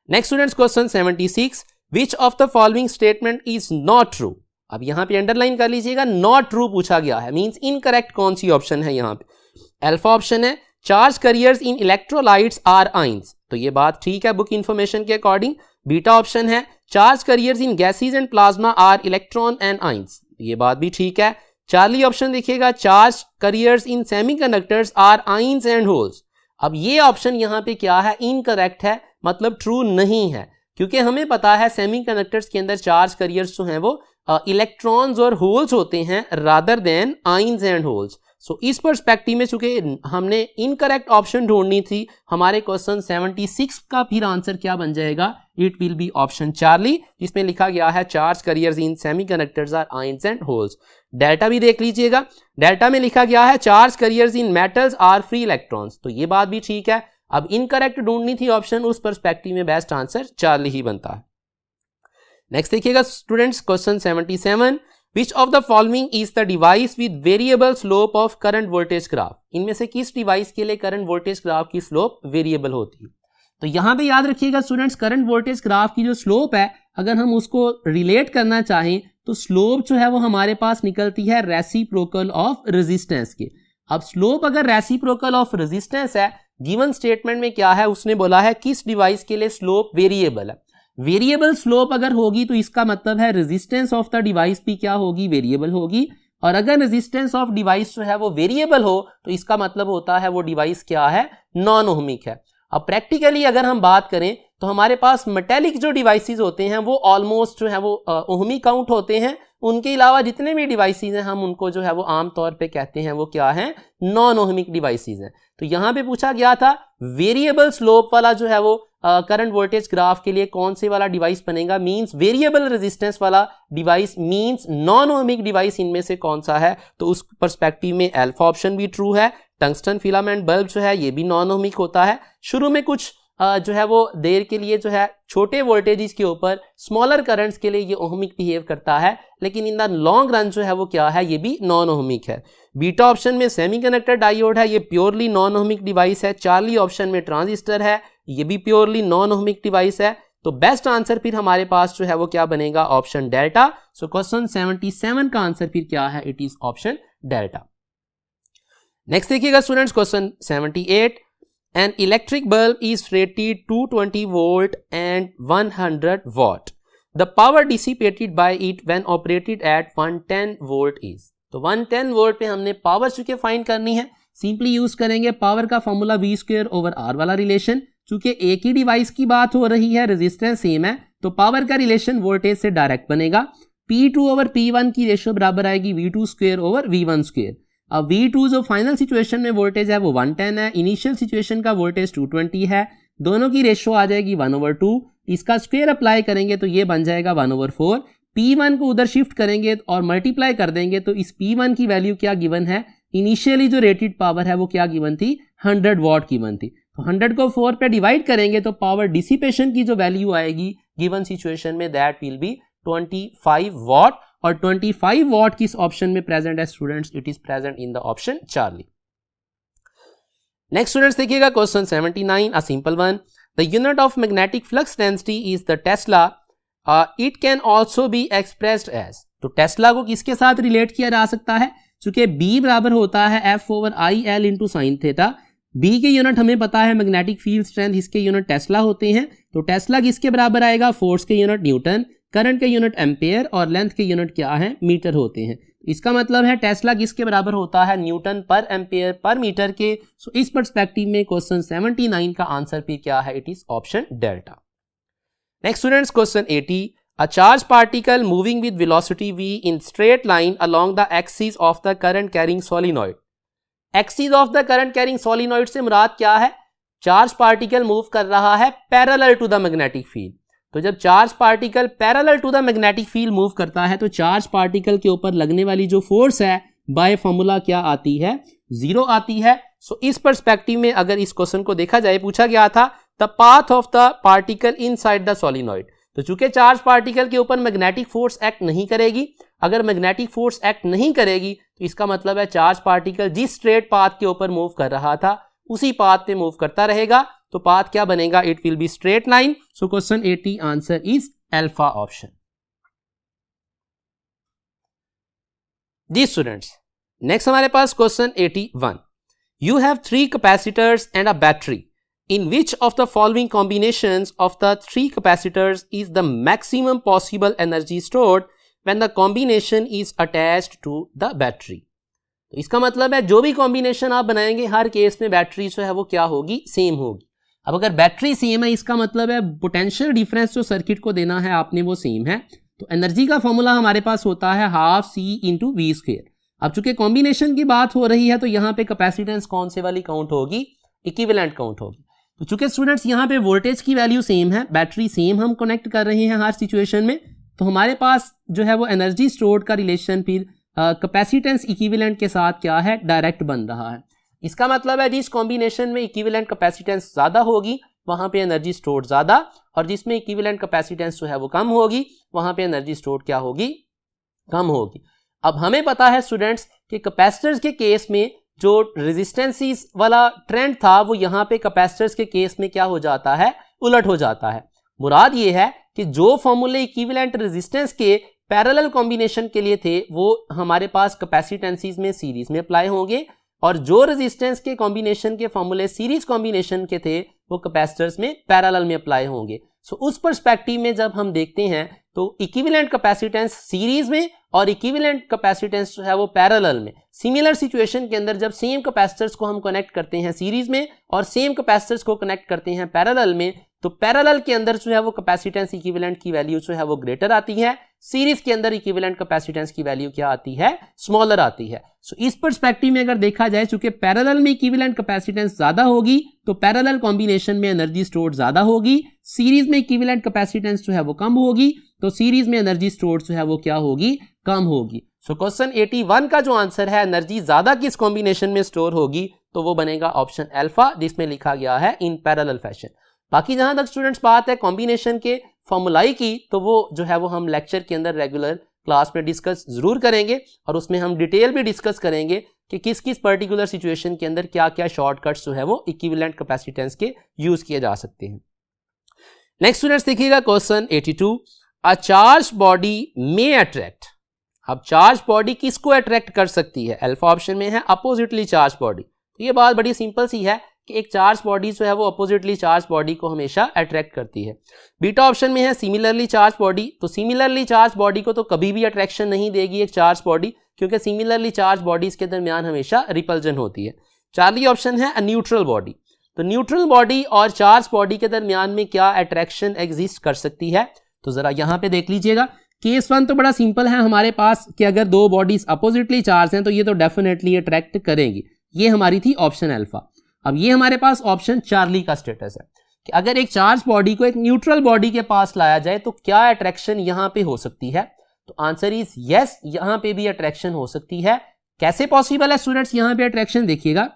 Next students, question 76, which of the following statement is not true. अब यहां पे अंडरलाइन कर लीजिएगा, नॉट ट्रू पूछा गया है, मींस इनकरेक्ट कौन सी ऑप्शन है यहाँ पे। अल्फा ऑप्शन है charge carriers in electrolytes are ions, तो ये बात ठीक है बुक इंफॉर्मेशन के अकॉर्डिंग। बीटा ऑप्शन है charge carriers in gases and plasma are electron and ions, ये बात भी ठीक है। चार्ली ऑप्शन देखिएगा, charge carriers in semiconductors are ions and holes. अब ये ऑप्शन यहाँ पे क्या है, इनकरेक्ट है, मतलब ट्रू नहीं है, क्योंकि हमें पता है सेमीकंडक्टर्स के अंदर चार्ज कैरियर्स जो हैं वो इलेक्ट्रॉन्स और होल्स होते हैं rather than ions and holes. So इस पर्सपेक्टिव में चूंकि हमने इनकरेक्ट ऑप्शन ढूंढनी थी, हमारे क्वेश्चन 76 का फिर आंसर क्या बन जाएगा, it will be option Charlie, जिसमें लिखा गया है charge carriers in semiconductors are ions and holes. Delta भी देख लीजिएगा, डेल्टा में लिखा गया है charge carriers in metals are free electrons, तो ये बात भी ठीक है। अब इनकरेक्ट ढूंढनी थी ऑप्शन, उस पर्सपेक्टिव में बेस्ट आंसर चार्ली ही बनता है। नेक्स्ट देखिएगा students, question 77, Which of the following is the device with variable slope of current voltage graph? इनमें से किस डिवाइस के लिए करंट वोल्टेज ग्राफ की स्लोप वेरिएबल होती है? तो यहां पे याद रखिएगा स्टूडेंट्स, करंट वोल्टेज ग्राफ की जो स्लोप है, अगर हम उसको रिलेट करना चाहें तो स्लोप जो है वो हमारे पास निकलती है रेसिप्रोकल ऑफ रेजिस्टेंस के। अब स्लोप अगर रेसिप्रोकल ऑफ रेजिस्टेंस है, गिवन स्टेटमेंट में क्या है, उसने बोला है किस डिवाइस के लिए स्लोप वेरिएबल है। वेरिएबल स्लोप अगर होगी तो इसका मतलब है रेजिस्टेंस ऑफ द डिवाइस भी क्या होगी, वेरिएबल होगी। और अगर रेजिस्टेंस ऑफ डिवाइस जो है वो वेरिएबल हो तो इसका मतलब होता है वो डिवाइस क्या है, नॉन ओहमिक है। अब प्रैक्टिकली अगर हम बात करें तो हमारे पास मेटेलिक जो डिवाइसेस होते हैं वो ऑलमोस्ट जो है वो ओहमिक काउंट होते हैं। उनके अलावा जितने भी डिवाइसेस हैं हम उनको जो है वो आमतौर पे कहते हैं वो क्या है, नॉन ओहमिक डिवाइसेस हैं। तो यहाँ पे पूछा गया था वेरिएबल स्लोप वाला जो है वो करंट वोल्टेज ग्राफ के लिए कौन से वाला डिवाइस बनेगा, मींस वेरिएबल रेजिस्टेंस वाला device, means non ohmic device इनमें से कौन सा है। तो उस पर्सपेक्टिव में अल्फा ऑप्शन भी ट्रू है। टंगस्टन फिलामेंट बल्ब जो है ये भी नॉन ओहमिक होता है। शुरू में कुछ जो है वो देर के लिए जो है छोटे वोल्टेजेस के ऊपर स्मॉलर करंट्स के लिए ये ओहमिक बिहेव करता है, लेकिन इन द लॉन्ग रन जो है वो क्या है, ये भी नॉन ओहमिक है। बीटा ऑप्शन में सेमीकंडक्टर डायोड है, ये प्योरली नॉन ओहमिक डिवाइस है। चार्ली ऑप्शन में ट्रांजिस्टर है, ये भी प्योरली नॉन ओहमिक डिवाइस है। तो बेस्ट आंसर फिर हमारे पास जो है वो क्या बनेगा, ऑप्शन डेल्टा। सो क्वेश्चन 77 का आंसर फिर क्या है, it is option delta. Next देखिएगा students question 78, an electric bulb is rated 220 volt and 100 watt, the power dissipated by it when operated at 110 volt is. तो 110 वोल्ट पे हमने power चूंकि find करनी है, सिंपली यूज करेंगे पावर का formula V square over R वाला relation. चूंकि एक ही डिवाइस की बात हो रही है, रेजिस्टेंस सेम है, तो पावर का रिलेशन वोल्टेज से डायरेक्ट बनेगा। P2 ओवर P1 की रेशियो बराबर आएगी V2 square over V1 square. अब V2 जो फाइनल सिचुएशन में वोल्टेज है वो 110 है, इनिशियल सिचुएशन का वोल्टेज 220 है, दोनों की रेशियो आ जाएगी 1/2। इसका स्क्वायर अप्लाई करेंगे तो ये बन जाएगा 1/4। P1 को उधर शिफ्ट करेंगे और मल्टीप्लाई कर देंगे तो इस P1 की वैल्यू क्या गिवन है, इनिशियली जो रेटेड पावर है वो क्या गिवन थी, 100 वॉट गिवन थी। तो 100 को 4 पे डिवाइड करेंगे तो पावर डिसिपेशन की जो वैल्यू आएगी गिवन सिचुएशन में दैट विल बी 25 वॉट, और 25 वॉट किस ऑप्शन में प्रेजेंट है students, it is present in the option Charlie. Next students देखिएगा question 79, a simple one, the unit of magnetic flux density is the tesla, it can also be expressed as. तो tesla को किसके साथ relate किया जा सकता है, चूंकि B बराबर होता है F/IL into sine theta. B के यूनिट हमें पता है मैग्नेटिक फील्ड स्ट्रेंथ, इसके यूनिट टेस्ला होते हैं। तो टेस्ला किसके बराबर आएगा, फोर्स के यूनिट न्यूटन, करंट के यूनिट एम्पेयर और लेंथ के यूनिट क्या है, मीटर होते हैं। इसका मतलब है टेस्ला किसके बराबर होता है, Newton per ampere per metre के। सो इस पर्सपेक्टिव में क्वेश्चन 79 का आंसर भी क्या है, it is option delta. Next students question 80, a charged particle moving with velocity v in straight line along the axis of the current carrying solenoid। Axis of the current carrying solenoid से मुराद क्या है, charge particle move कर रहा है parallel to the magnetic field. तो जब charge particle parallel to the magnetic field move करता है तो चार्ज पार्टिकल के ऊपर लगने वाली जो फोर्स है बाय फॉर्मूला क्या आती है, 0 आती है। सो इस पर्सपेक्टिव में अगर इस क्वेश्चन को देखा जाए, पूछा गया था the path of the particle inside the solenoid. तो चूंकि चार्ज पार्टिकल के ऊपर मैग्नेटिक फोर्स एक्ट नहीं करेगी, अगर मैग्नेटिक फोर्स एक्ट नहीं करेगी तो इसका मतलब है चार्ज पार्टिकल जिस स्ट्रेट पाथ के ऊपर मूव कर रहा था उसी पाथ पे मूव करता रहेगा। तो पाथ क्या बनेगा, it will be straight line. So question 80 answer is alpha option. जी स्टूडेंट्स, नेक्स्ट हमारे पास question 81, you have 3 capacitors and a battery, in which of the following combinations of the 3 capacitors is the maximum possible energy stored when the combination is attached to the battery। तो इसका मतलब है जो भी combination आप बनाएंगे हर case में battery जो है वो क्या होगी, सेम होगी। अब अगर बैटरी सेम है इसका मतलब है पोटेंशियल डिफरेंस जो सर्किट को देना है आपने वो सेम है। तो एनर्जी का फॉर्मूला हमारे पास होता है half C into V square. अब चूंकि कॉम्बिनेशन की बात हो रही है तो यहाँ पे कैपेसिटेंस कौन से वाली काउंट होगी, इक्विवेलेंट काउंट होगी। तो चूंकि स्टूडेंट्स यहाँ पे वोल्टेज की वैल्यू सेम है, बैटरी सेम हम कनेक्ट कर रहे हैं हर सिचुएशन में, तो हमारे पास जो है वो एनर्जी स्टोर्ड का रिलेशन फिर कैपेसिटेंस इक्विवेलेंट के साथ क्या है, डायरेक्ट बन रहा है। इसका मतलब है जिस कॉम्बिनेशन में इक्विवेलेंट कैपेसिटेंस ज्यादा होगी वहां पे एनर्जी स्टोर्ड ज्यादा, और जिसमें इक्विवेलेंट कैपेसिटेंस जो है वो कम होगी वहां पे एनर्जी स्टोर्ड क्या होगी, कम होगी। अब हमें पता है स्टूडेंट्स कि कैपेसिटर्स के केस में जो रेजिस्टेंसेस वाला ट्रेंड था वो यहाँ पे कैपेसिटर्स के केस में क्या हो जाता है, उलट हो जाता है। मुराद ये है कि जो फॉर्मूले इक्विवेलेंट रेजिस्टेंस के पैरेलल कॉम्बिनेशन के लिए थे वो हमारे पास कैपेसिटेंसेस में सीरीज में अप्लाई होंगे, और जो रेजिस्टेंस के कॉम्बिनेशन के फॉर्मूले सीरीज कॉम्बिनेशन के थे वो कैपेसिटर्स में पैरेलल में अप्लाई होंगे। सो उस पर्सपेक्टिव में जब हम देखते हैं तो इक्विवेलेंट कैपेसिटेंस सीरीज में और इक्विवेलेंट कैपेसिटेंस जो है वो पैरेलल में। सिमिलर सिचुएशन के अंदर जब सेम कैपेसिटर्स को हम कनेक्ट करते हैं सीरीज में और सेम कैपेसिटर्स को कनेक्ट करते हैं पैरेलल में, तो पैरेलल के अंदर जो है वो कैपेसिटेंस इक्विवेलेंट की वैल्यू जो है वो ग्रेटर आती है, सीरीज के अंदर इक्विवेलेंट कैपेसिटेंस की वैल्यू क्या आती है, स्मॉलर आती है। सो इस पर्सपेक्टिव में अगर देखा जाए चूंकि पैरेलल में इक्विवेलेंट कैपेसिटेंस ज्यादा होगी तो पैरेलल कॉम्बिनेशन में एनर्जी स्टोर्ड ज्यादा होगी, सीरीज में इक्विवेलेंट कैपेसिटेंस जो है वो कम होगी तो सीरीज में एनर्जी स्टोर्ड जो है वो क्या होगी, कम होगी। सो क्वेश्चन 81 का जो आंसर है एनर्जी ज्यादा किस कॉम्बिनेशन में स्टोर होगी तो वो बनेगा ऑप्शन अल्फा, जिसमें लिखा गया है इन पैरेलल फैशन। बाकी जहां तक स्टूडेंट्स बात है कॉम्बिनेशन के फॉर्मूलाई की तो वो जो है वो हम लेक्चर के अंदर रेगुलर क्लास में डिस्कस जरूर करेंगे और उसमें हम डिटेल भी डिस्कस करेंगे कि किस किस पर्टिकुलर सिचुएशन के अंदर क्या क्या शॉर्टकट्स जो है वो इक्विवेलेंट कैपेसिटेंस के यूज किए जा सकते हैं। नेक्स्ट स्टूडेंट्स देखिएगा question 82, a charge body may attract अब चार्ज बॉडी किसको अट्रैक्ट कर सकती है? अल्फा ऑप्शन में है अपोजिटली चार्ज बॉडी। तो ये बात बड़ी सिंपल सी है कि एक चार्ज बॉडी जो है वो अपोजिटली चार्ज बॉडी को हमेशा अट्रैक्ट करती है। बीटा ऑप्शन में है सिमिलरली चार्ज बॉडी। तो सिमिलरली चार्ज बॉडी को तो कभी भी अट्रैक्शन नहीं देगी एक चार्ज बॉडी, क्योंकि सिमिलरली चार्ज बॉडीज के दरमियान हमेशा रिपल्जन होती है। चार्ली ऑप्शन है न्यूट्रल बॉडी। तो न्यूट्रल बॉडी और चार्ज बॉडी के दरमियान में क्या अट्रैक्शन एग्जिस्ट कर सकती है? तो जरा यहां पे देख लीजिएगा। केस 1 तो बड़ा सिंपल है हमारे पास कि अगर दो बॉडीज अपोजिटली चार्ज हैं तो ये तो डेफिनेटली अट्रैक्ट करेंगी। ये हमारी थी ऑप्शन अल्फा। अब ये हमारे पास ऑप्शन चार्ली का स्टेटस है कि अगर एक चार्ज बॉडी को एक न्यूट्रल बॉडी के पास लाया जाए तो क्या अट्रैक्शन यहां पे हो सकती है? तो आंसर इज यस, यहां पे भी अट्रैक्शन हो सकती है। कैसे पॉसिबल है स्टूडेंट्स? यहां पे अट्रैक्शन देखिएगा,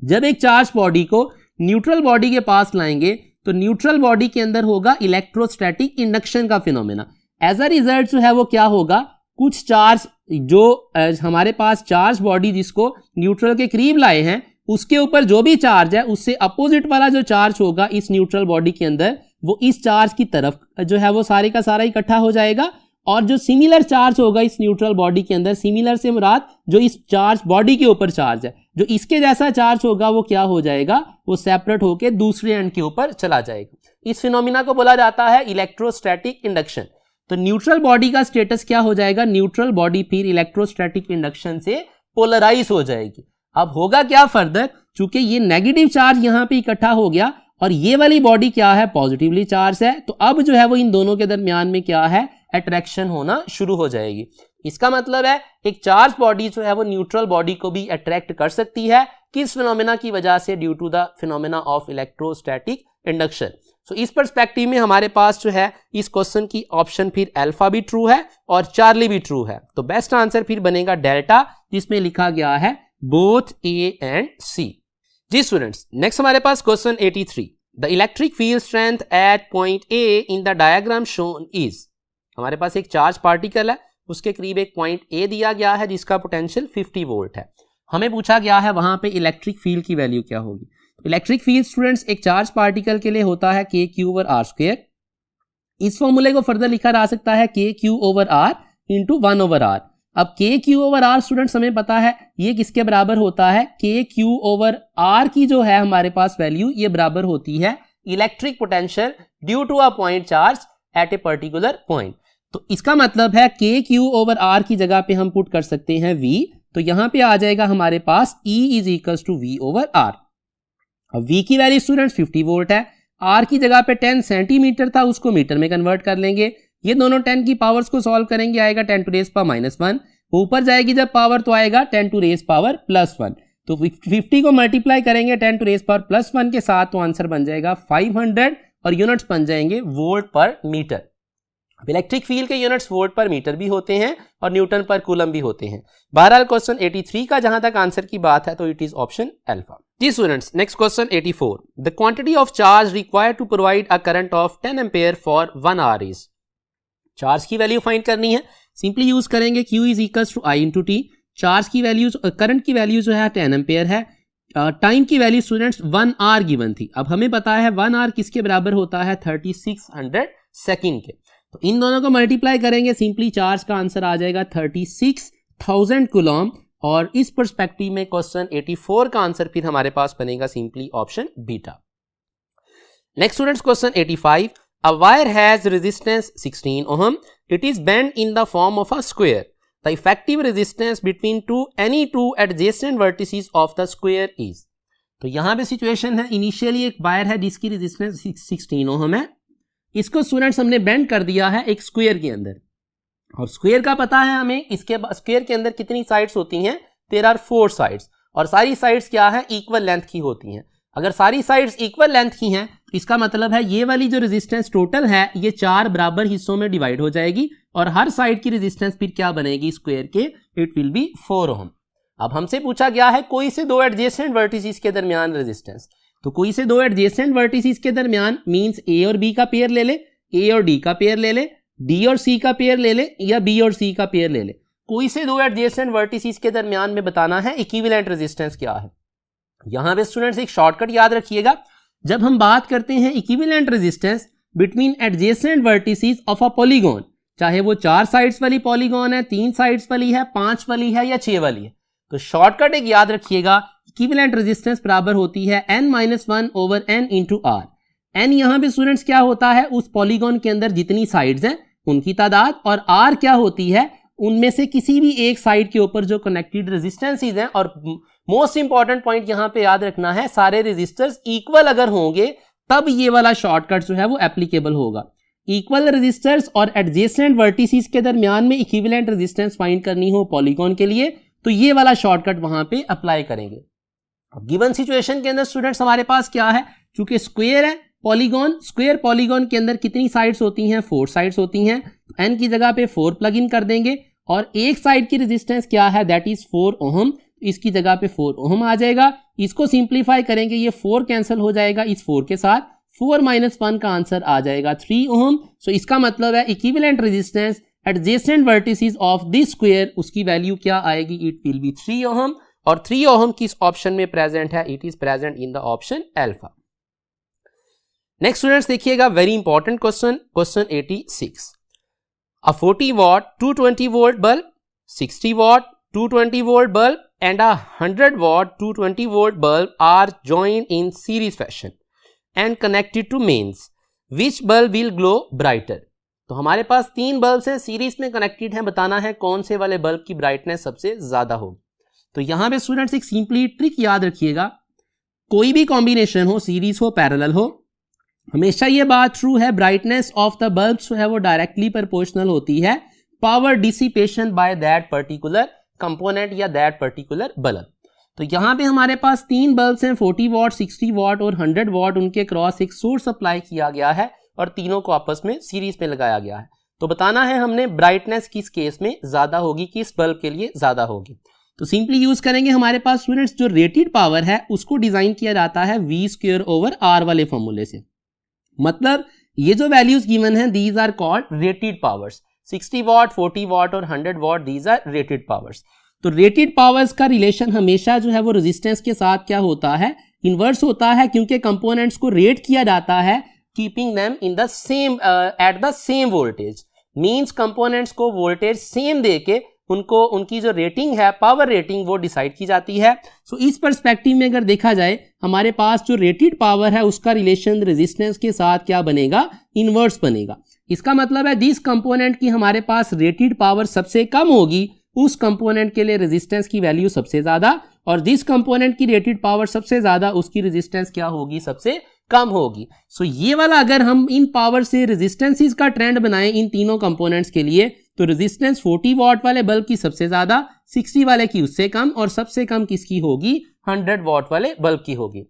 जब एक चार्ज बॉडी को न्यूट्रल बॉडी के पास लाएंगे तो न्यूट्रल बॉडी के अंदर होगा इलेक्ट्रोस्टैटिक इंडक्शन का फिनोमेना। एज अ रिजल्ट जो है वो क्या होगा, कुछ चार्ज जो हमारे पास चार्ज बॉडी जिसको न्यूट्रल के करीब लाए हैं उसके ऊपर जो भी चार्ज है उससे अपोजिट वाला जो चार्ज होगा इस न्यूट्रल बॉडी के अंदर वो इस चार्ज की तरफ जो है वो सारे का सारा इकट्ठा हो जाएगा, और जो सिमिलर चार्ज होगा इस न्यूट्रल बॉडी के अंदर, सिमिलर से मुराद जो इस चार्ज बॉडी के ऊपर चार्ज है, जो इसके जैसा चार्ज होगा वो क्या हो जाएगा, वो सेपरेट होकर दूसरे एंड के ऊपर चला जाएगा। इस फिनोमिना को बोला जाता है इलेक्ट्रोस्टैटिक इंडक्शन। तो न्यूट्रल बॉडी का स्टेटस क्या हो जाएगा? न्यूट्रल बॉडी फिर इलेक्ट्रोस्टैटिक इंडक्शन से पोलराइज हो जाएगी। अब होगा क्या फर्दर, चूंकि ये नेगेटिव चार्ज यहां पे इकट्ठा हो गया और ये वाली बॉडी क्या है, पॉजिटिवली चार्ज है, तो अब जो है वो इन दोनों के दरमियान में क्या है, अट्रैक्शन होना शुरू हो जाएगी। इसका मतलब है एक चार्ज बॉडी जो है वो न्यूट्रल बॉडी को भी अट्रैक्ट कर सकती है। किस फिनोमेना की वजह से? Due to the phenomena of electrostatic induction. So इस पर्सपेक्टिव में हमारे पास जो है इस क्वेश्चन की ऑप्शन फिर अल्फा भी ट्रू है और चार्ली भी ट्रू है। तो बेस्ट आंसर फिर बनेगा डेल्टा, जिसमें लिखा गया है बोथ ए एंड सी। जी स्टूडेंट्स, नेक्स्ट हमारे पास question 83। The electric field strength at point A in the diagram shown is. हमारे पास एक चार्ज पार्टिकल है, उसके करीब एक पॉइंट ए दिया गया है जिसका पोटेंशियल 50 वोल्ट है। हमें पूछा गया है वहां पे इलेक्ट्रिक फील्ड की वैल्यू क्या होगी। इलेक्ट्रिक फील्ड स्टूडेंट्स एक चार्ज पार्टिकल के लिए होता है K Q over are square. इस फॉर्मूले को फर्दर लिखा जा सकता है K Q over R into 1 over R. अब K Q over are students हमें पता है ये किसके बराबर होता है, के क्यू ओवर आर की जो है हमारे पास वैल्यू ये बराबर होती है electric potential due to a point charge at a particular point. तो इसका मतलब है के क्यू ओवर आर की जगह पे हम पुट कर सकते हैं v। तो यहां पे आ जाएगा हमारे पास E is equal to v over R. अब v की वैल्यू स्टूडेंट्स 50 वोल्ट है, r की जगह पे 10 सेंटीमीटर था उसको मीटर में कन्वर्ट कर लेंगे। ये दोनों 10 की पावर्स को सॉल्व करेंगे, आएगा 10 टू रेज पावर -1। ऊपर जाएगी जब पावर तो आएगा 10 टू रेज पावर +1। तो 50 को मल्टीप्लाई करेंगे 10 टू रेज पावर +1 के साथ तो आंसर बन जाएगा 500 और यूनिट्स बन जाएंगे वोल्ट पर मीटर। अब इलेक्ट्रिक फील्ड के यूनिट्स वोल्ट पर मीटर भी होते हैं और न्यूटन पर कूलम भी होते हैं। बहरहाल क्वेश्चन 83 का जहां तक आंसर की बात है तो इट इज ऑप्शन अल्फा। जी students, next question 84। The quantity of charge required to provide a current of 10 ampere for 1 hour is. Charge की वैल्यू फाइंड करनी है, सिंपली यूज करेंगे Q is equal to I into T. Charge की value, current की value जो है 10 ampere है। Time की वैल्यू स्टूडेंट्स 1 आवर गिवन थी। अब हमें पता है 1 आवर किसके बराबर होता है, 3600 सेकेंड के। तो इन दोनों को मल्टीप्लाई करेंगे, सिंपली चार्ज का आंसर आ जाएगा 36,000 कूलम। और इस पर्सपेक्टिव में क्वेश्चन 84 का आंसर फिर हमारे पास बनेगा simply option beta. Next students question 85। A wire has resistance 16 ohm. It is bent in the form of a square. The effective resistance between any two adjacent vertices of the square is. तो यहां पे situation है, initially एक wire है जिसकी resistance 16 ओम है। इसको students हमने बेंड कर दिया है एक स्क्वायर के अंदर, और स्क्वायर का पता है हमें, इसके स्क्वायर के अंदर कितनी साइड्स होती हैं, देयर आर 4 साइड्स, और सारी साइड्स क्या है, इक्वल लेंथ की होती हैं। अगर सारी साइड्स इक्वल लेंथ की हैं तो इसका मतलब है ये वाली जो रेजिस्टेंस टोटल है ये 4 बराबर हिस्सों में डिवाइड हो जाएगी, और हर साइड की रेजिस्टेंस फिर क्या बनेगी स्क्वायर के, इट विल बी 4 ओम। अब हमसे पूछा गया है कोई से 2 एडजेसेंट वर्टिसेस के दरमियान रेजिस्टेंस। तो कोई से 2 एडजेसेंट वर्टिसेस के दरमियान मींस ए और बी का पेयर ले ले, ए और डी का पेयर ले ले, डी और सी का पेयर ले ले, या बी और सी का पेयर ले ले। कोई से 2 एडजेसेंट वर्टिसेस के दरमियान में बताना है इक्विवेलेंट रेजिस्टेंस क्या है। यहां पे स्टूडेंट्स एक शॉर्टकट याद रखिएगा, जब हम बात करते हैं equivalent resistance between adjacent vertices of a polygon, चाहे वो 4 साइड्स वाली पॉलीगॉन है, 3 साइड्स वाली है, 5 वाली है या 6 वाली है। तो शॉर्टकट एक याद रखिएगा, इक्विवेलेंट रेजिस्टेंस बराबर होती है n-1 over n into r। n यहां पे स्टूडेंट्स क्या होता है, उस पॉलीगॉन के अंदर जितनी साइड्स हैं उनकी तादाद, और r क्या होती है, उनमें से किसी भी एक साइड के ऊपर जो कनेक्टेड रेजिस्टेंसेस हैं। और मोस्ट इंपॉर्टेंट पॉइंट यहां पे याद रखना है, सारे रेजिस्टर्स इक्वल अगर होंगे तब ये वाला शॉर्टकट जो है वो एप्लीकेबल होगा। इक्वल रेजिस्टर्स और एडजेसेंट वर्टिसेस के दरमियान में इक्विवेलेंट रेजिस्टेंस फाइंड करनी हो पॉलीगॉन के लिए, तो ये वाला शॉर्टकट वहां पे अप्लाई करेंगे। अब गिवन सिचुएशन के अंदर स्टूडेंट्स हमारे पास क्या है, चूंकि स्क्वायर है पॉलीगॉन, स्क्वायर पॉलीगॉन के अंदर कितनी साइड्स होती हैं, 4 साइड्स होती हैं। n की जगह पे 4 प्लग इन कर देंगे, और एक साइड की रेजिस्टेंस क्या है, दैट इज 4 ओहम, इसकी जगह पे 4 ओहम आ जाएगा। इसको सिंप्लीफाई करेंगे, ये 4 कैंसिल हो जाएगा इस 4 के साथ, 4 - 1 का आंसर आ जाएगा 3 ओहम। सो इसका मतलब है equivalent resistance adjacent vertices of this square, उसकी वैल्यू क्या आएगी, इट विल बी 3 ओहम। और 3 ओहम किस ऑप्शन में प्रेजेंट है, it is present in the option alpha. Next students देखिएगा, very important question, question 86। A 40 watt 220 volt bulb, 60 watt 220 volt bulb and a 100 watt 220 volt bulb are joined in series fashion and connected to mains. Which bulb will glow brighter? तो हमारे पास 3 bulbs हैं, series में connected हैं, बताना है कौन से वाले बल्ब की ब्राइटनेस सबसे ज्यादा होगी। तो यहां पे स्टूडेंट्स एक सिंपली ट्रिक याद रखिएगा, कोई भी कॉम्बिनेशन हो, सीरीज हो, पैरेलल हो, हमेशा ये बात ट्रू है, ब्राइटनेस ऑफ द बल्ब जो है वो डायरेक्टली प्रोपोर्शनल होती है power dissipation by that particular component या दैट पर्टिकुलर बल्ब। तो यहां पे हमारे पास 3 बल्ब्स हैं, 40 वॉट, 60 वॉट और 100 वॉट, उनके क्रॉस एक सोर्स अप्लाई किया गया है और तीनों को आपस में सीरीज में लगाया गया है। तो बताना है हमने ब्राइटनेस किस केस में ज्यादा होगी, किस बल्ब के लिए ज्यादा होगी। तो सिंपली यूज करेंगे, हमारे पास स्टूडेंट्स जो रेटेड पावर है उसको डिजाइन किया जाता है V²/R वाले फॉर्मूले से। मतलब ये जो वैल्यूज गिवन है, these are called rated powers. 60 watt, 40 watt और 100 watt, these are rated powers. तो रेटेड पावर्स का रिलेशन हमेशा जो है वो रेजिस्टेंस के साथ क्या होता है, इनवर्स होता है, क्योंकि कंपोनेंट्स को रेट किया जाता है keeping them in the same at the same voltage. Means components को वोल्टेज सेम देके उनको उनकी जो रेटिंग है, पावर रेटिंग, वो डिसाइड की जाती है। सो इस पर्सपेक्टिव में अगर देखा जाए, हमारे पास जो रेटेड पावर है उसका रिलेशन रेजिस्टेंस के साथ क्या बनेगा, इनवर्स बनेगा। इसका मतलब है जिस कंपोनेंट की हमारे पास रेटेड पावर सबसे कम होगी उस कंपोनेंट के लिए रेजिस्टेंस की वैल्यू सबसे ज्यादा, और जिस कंपोनेंट की रेटेड पावर सबसे ज्यादा उसकी रेजिस्टेंस क्या होगी, सबसे कम होगी। सो ये वाला अगर हम इन पावर से रेजिस्टेंसेस का ट्रेंड बनाएं इन तीनों कंपोनेंट्स के लिए, तो रेजिस्टेंस 40 वॉट वाले बल्ब की सबसे ज्यादा, 60 वाले की उससे कम, और सबसे कम किसकी होगी, 100 वॉट वाले बल्ब की होगी।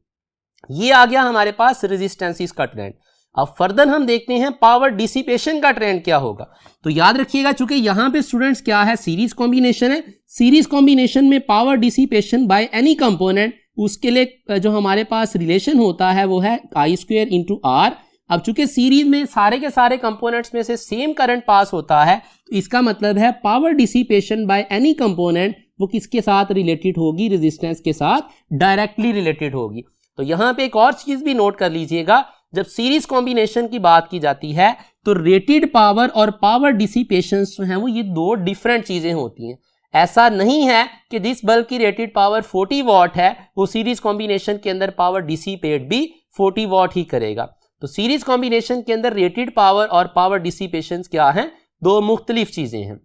ये आ गया हमारे पास रेजिस्टेंसेस का ट्रेंड। अब फर्दर हम देखते हैं पावर डिसिपेशन का ट्रेंड क्या होगा। तो याद रखिएगा, चूंकि यहां पे स्टूडेंट्स क्या है, सीरीज कॉम्बिनेशन है, सीरीज कॉम्बिनेशन में power dissipation by any component, उसके लिए जो हमारे पास रिलेशन होता है वो है I² इंटू R। अब चूंकि सीरीज में सारे के सारे कंपोनेंट्स में से सेम करंट पास होता है, तो इसका मतलब है power dissipation by any component वो किसके साथ रिलेटेड होगी, रेजिस्टेंस के साथ डायरेक्टली रिलेटेड होगी। तो यहां पे एक और चीज भी नोट कर लीजिएगा, जब सीरीज कॉम्बिनेशन की बात की जाती है तो रेटेड पावर और पावर डिसिपेशन जो है वो ये दो डिफरेंट चीजें होती हैं। ऐसा नहीं है कि जिस बल्ब की रेटेड पावर 40 वॉट है वो सीरीज कॉम्बिनेशन के अंदर पावर डिसिपेट भी 40 वॉट ही करेगा। तो सीरीज कॉम्बिनेशन के अंदर रेटेड पावर और पावर डिसिपेशन क्या है, दो मुख्तलिफ चीजें हैं।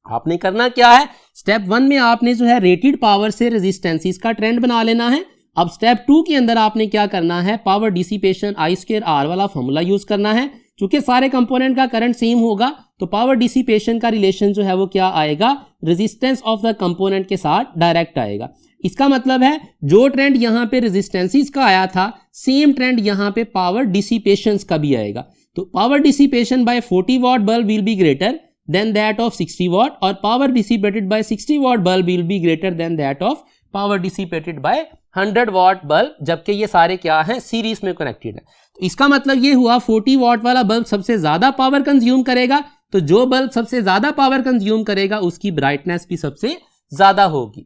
आपने करना क्या है, स्टेप 1 में आपने जो है रेटेड पावर से रेजिस्टेंसेस का ट्रेंड बना लेना है। अब स्टेप 2 के अंदर आपने क्या करना है, पावर डिसिपेशन I²R वाला फॉर्मूला यूज करना है। चूंकि सारे कंपोनेंट का करंट सेम होगा तो पावर डिसिपेशन का रिलेशन जो है वो क्या आएगा, रेजिस्टेंस ऑफ द कंपोनेंट के साथ डायरेक्ट आएगा। इसका मतलब है जो ट्रेंड यहां पे रेजिस्टेंसेस का आया था, सेम ट्रेंड यहां पे पावर डिसिपेशन का भी आएगा। तो power dissipation by 40 watt bulb will be greater than that of 60 watt, और power dissipated by 60 watt bulb will be greater than that of power dissipated by 100 watt bulb, जबकि ये सारे क्या हैं, सीरीज में कनेक्टेड है। तो इसका मतलब ये हुआ 40 वॉट वाला बल्ब सबसे ज्यादा पावर कंज्यूम करेगा, तो जो बल्ब सबसे ज्यादा पावर कंज्यूम करेगा उसकी ब्राइटनेस भी सबसे ज्यादा होगी।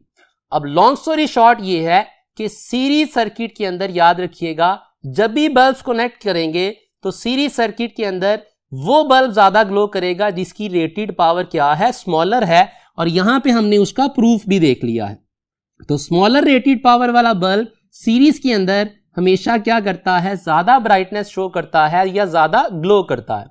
अब लॉन्ग स्टोरी शॉर्ट ये है कि सीरीज सर्किट के अंदर याद रखिएगा, जब भी बल्ब्स कनेक्ट करेंगे तो सीरीज सर्किट के अंदर वो बल्ब ज्यादा ग्लो करेगा जिसकी रेटेड पावर क्या है, स्मॉलर है, और यहां पे हमने उसका प्रूफ भी देख लिया है। तो स्मॉलर रेटेड पावर वाला बल्ब सीरीज के अंदर हमेशा क्या करता है, ज्यादा ब्राइटनेस शो करता है या ज्यादा ग्लो करता है।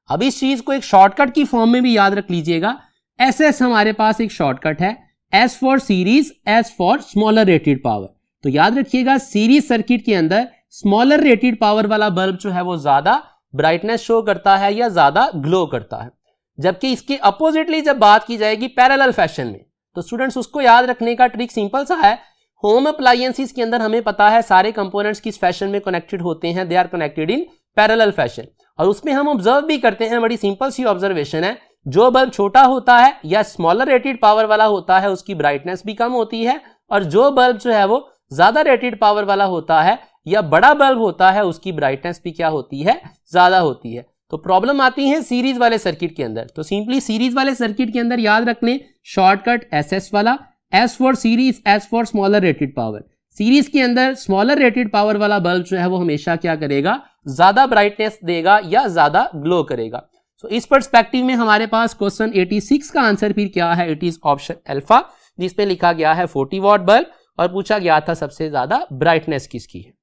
अब इस चीज को एक शॉर्टकट की फॉर्म में भी याद रख लीजिएगा। SS हमारे पास एक शॉर्टकट है, S for series, S for smaller rated power. तो याद रखिएगा सीरीज सर्किट के अंदर स्मॉलर रेटेड पावर वाला बल्ब जो है वो ज्यादा ब्राइटनेस शो करता है या ज्यादा ग्लो करता है। जबकि इसके अपोजिटली जब बात की जाएगी पैरेलल फैशन में, तो स्टूडेंट्स उसको याद रखने का ट्रिक सिंपल सा है। होम अप्लायंसेस के अंदर हमें पता है सारे कंपोनेंट्स किस फैशन में कनेक्टेड होते हैं, they are connected in parallel fashion. और उसमें हम ऑब्जर्व भी करते हैं, बड़ी सिंपल सी ऑब्जर्वेशन है, जो बल्ब छोटा होता है या स्मॉलर रेटेड पावर वाला होता है उसकी ब्राइटनेस भी कम होती है, और जो बल्ब जो है वो ज्यादा रेटेड पावर वाला होता है या बड़ा बल्ब होता है उसकी ब्राइटनेस भी क्या होती है, ज्यादा होती है। तो प्रॉब्लम आती है सीरीज वाले सर्किट के अंदर। तो सिंपली सीरीज वाले सर्किट के अंदर याद रख लें शॉर्टकट SS वाला, S for series, S for smaller rated power. Series के अंदर स्मॉलर रेटेड पावर वाला बल्ब जो है वो हमेशा क्या करेगा, ज्यादा ब्राइटनेस देगा या ज्यादा ग्लो करेगा। सो इस पर्सपेक्टिव में हमारे पास क्वेश्चन 86 का आंसर फिर क्या है, इट इज ऑप्शन अल्फा, जिसमें लिखा गया है 40 वॉट बल्ब और पूछा गया था सबसे ज्यादा ब्राइटनेस किसकी है।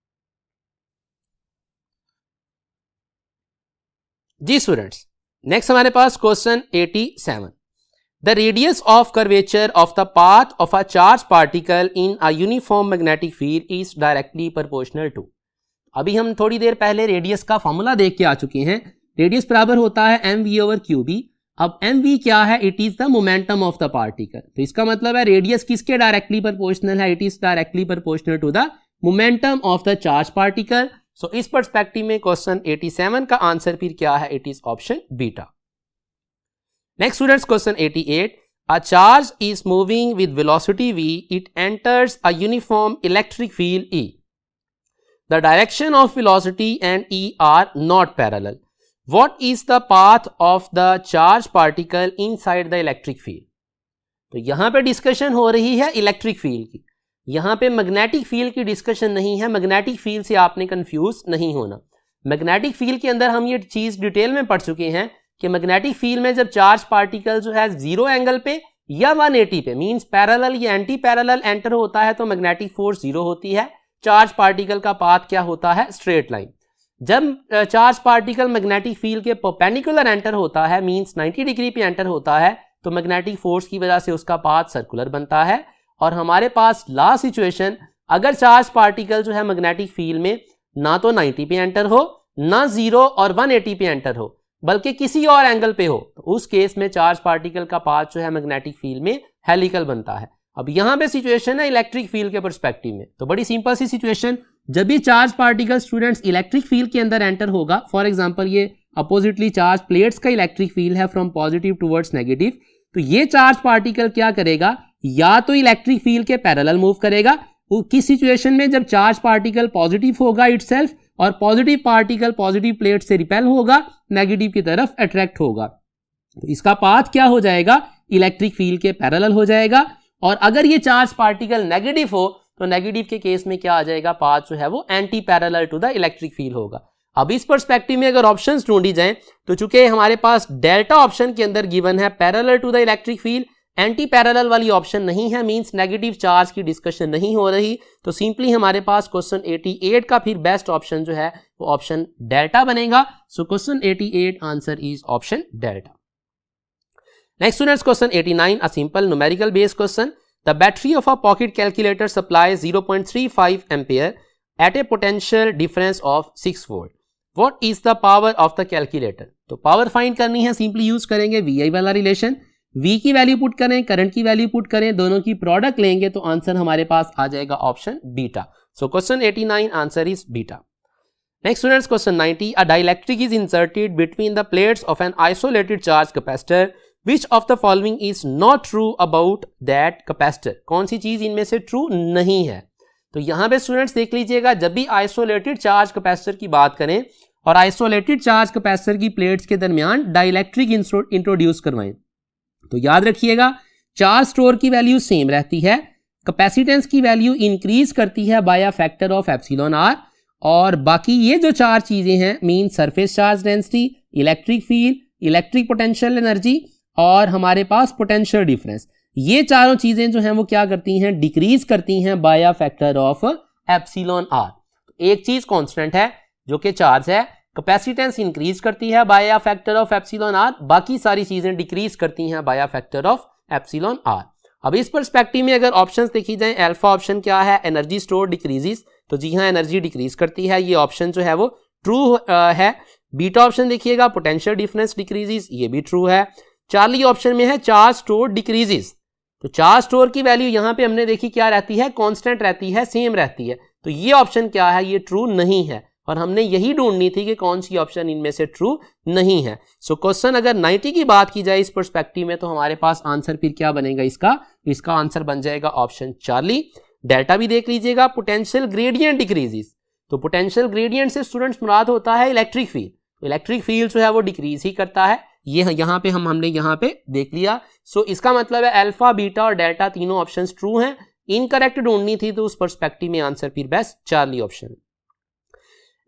जी स्टूडेंट्स, नेक्स्ट हमारे पास question 87। The radius of curvature of the path of a charge particle in a uniform magnetic field is directly proportional to. अभी हम थोड़ी देर पहले रेडियस का फॉर्मूला देख के आ चुके हैं। रेडियस बराबर होता है mv/qb। अब mv क्या है, it is the momentum of the particle. तो इसका मतलब है रेडियस किसके डायरेक्टली प्रोपोर्शनल है, it is directly proportional to the momentum of the charge particle. So इस पर्सपेक्टिव में क्वेश्चन 87 का आंसर फिर क्या है, it is option beta. Next students, question 88। A charge is moving with velocity v, it enters a uniform electric field E. The direction of velocity and E are not parallel. What is the path of the charge particle inside the electric field? तो यहां पे discussion हो रही है electric field की, यहां पे magnetic field की डिस्कशन नहीं है। मैग्नेटिक फील्ड से आपने कंफ्यूज नहीं होना। मैग्नेटिक फील्ड के अंदर हम ये चीज डिटेल में पढ़ चुके हैं कि मैग्नेटिक फील्ड में जब चार्ज पार्टिकल जो है 0 एंगल पे या 180 पे मींस पैरेलल या एंटी पैरेलल एंटर होता है तो मैग्नेटिक फोर्स 0 होती है। चार्ज पार्टिकल का पाथ क्या होता है, स्ट्रेट लाइन। जब चार्ज पार्टिकल मैग्नेटिक फील्ड के परपेंडिकुलर एंटर होता है मींस 90 डिग्री पे एंटर होता है तो मैग्नेटिक फोर्स की वजह से उसका पाथ सर्कुलर बनता है। और हमारे पास लास्ट सिचुएशन, अगर चार्ज पार्टिकल जो है मैग्नेटिक फील्ड में ना तो 90 पे एंटर हो, ना 0 और 180 पे एंटर हो, बल्कि किसी और एंगल पे हो, तो उस केस में चार्ज पार्टिकल का पाथ जो है मैग्नेटिक फील्ड में हेलिकल बनता है। अब यहां पे सिचुएशन है इलेक्ट्रिक फील्ड के पर्सपेक्टिव में, तो बड़ी सिंपल सी सिचुएशन, जब भी charge particle students electric field के अंदर एंटर होगा, फॉर एग्जांपल ये अपोजिटली चार्ज प्लेट्स का इलेक्ट्रिक फील्ड है फ्रॉम पॉजिटिव टुवर्ड्स नेगेटिव, तो ये चार्ज पार्टिकल क्या करेगा, या तो इलेक्ट्रिक फील्ड के पैरेलल मूव करेगा। किस सिचुएशन में, जब चार्ज पार्टिकल पॉजिटिव होगा इटसेल्फ और पॉजिटिव पार्टिकल पॉजिटिव प्लेट से रिपेल होगा, नेगेटिव की तरफ अट्रैक्ट होगा, तो इसका पाथ क्या हो जाएगा, इलेक्ट्रिक फील्ड के पैरेलल हो जाएगा। और अगर ये चार्ज पार्टिकल नेगेटिव हो तो नेगेटिव के केस में क्या आ जाएगा, पाथ जो है वो anti parallel to the electric field होगा। अब इस पर्सपेक्टिव में अगर ऑप्शंस ढूंढी जाएं तो चूंकि हमारे पास डेल्टा ऑप्शन के अंदर गिवन है parallel to the electric field, anti parallel वाली ऑप्शन नहीं है, मींस नेगेटिव चार्ज की डिस्कशन नहीं हो रही, तो सिंपली हमारे पास क्वेश्चन 88 का फिर बेस्ट ऑप्शन जो है वो ऑप्शन डेल्टा बनेगा। So question 88 answer is option delta. Next students, question 89, a simple numerical based question. The battery of a pocket calculator supplies 0.35 ampere at a potential difference of 6 volt. What is the power of the calculator? तो power find करनी है, simply use करेंगे VI वाला relation, V की value put करें, current की value put करें, दोनों की प्रोडक्ट लेंगे तो आंसर हमारे पास आ जाएगा option beta. So question 89 answer is beta. Next students, question 90, a dielectric is inserted between the plates of an isolated charge capacitor. Which of the following is not true about that capacitor? कौन सी चीज इनमें से true नहीं है? तो यहां पे students देख लीजिएगा, जब भी आइसोलेटेड चार्ज कैपेसिटर की बात करें और आइसोलेटेड चार्ज कैपेसिटर की प्लेट्स के दरमियान डाइलेक्ट्रिक इंट्रोड्यूस करवाएं तो याद रखिएगा चार्ज स्टोर की वैल्यू सेम रहती है, कैपेसिटेंस की वैल्यू इंक्रीज करती है by a factor of epsilon R, और बाकी ये जो चार चीजें हैं mean surface charge density, electric field, electric potential energy और हमारे पास पोटेंशियल डिफरेंस, ये चारों चीजें जो हैं वो क्या करती हैं, डिक्रीज करती हैं by a factor of epsilon R. एक चीज कांस्टेंट है जो कि चार्ज है, कैपेसिटेंस इंक्रीज करती है by a factor of epsilon R, बाकी सारी चीजें डिक्रीज करती हैं by a factor of epsilon R. अब इस पर्सपेक्टिव में अगर ऑप्शंस देखी जाए, अल्फा ऑप्शन क्या है, एनर्जी स्टोर डिक्रीजेस, तो जी हाँ एनर्जी डिक्रीज करती है, ये ऑप्शन जो है वो ट्रू है। बीटा ऑप्शन देखिएगा, पोटेंशियल डिफरेंस डिक्रीजेस, ये भी ट्रू है। चार्ली ऑप्शन में है चार्ज स्टोर डिक्रीजेस, तो चार्ज स्टोर की वैल्यू यहां पे हमने देखी क्या रहती है, कांस्टेंट रहती है, सेम रहती है, तो ये ऑप्शन क्या है, ये ट्रू नहीं है, और हमने यही ढूंढनी थी कि कौन सी ऑप्शन इनमें से ट्रू नहीं है। सो क्वेश्चन अगर 90 की बात की जाए इस पर्सपेक्टिव में, तो हमारे पास आंसर फिर क्या बनेगा इसका आंसर बन जाएगा ऑप्शन चार्ली। डेल्टा भी देख लीजिएगा, पोटेंशियल ग्रेडियंट डिक्रीजेस, तो पोटेंशियल ग्रेडियंट से स्टूडेंट्स मुराद होता है इलेक्ट्रिक फील्ड, तो इलेक्ट्रिक फील्ड जो है वो डिक्रीज ही करता है, ये यहाँ पे हमने यहाँ पे देख लिया। सो इसका मतलब है अल्फा, बीटा और डेल्टा तीनों ऑप्शंस ट्रू हैं। इनकरेक्ट ढूंढनी थी तो उस पर्सपेक्टिव में आंसर फिर best Charlie option.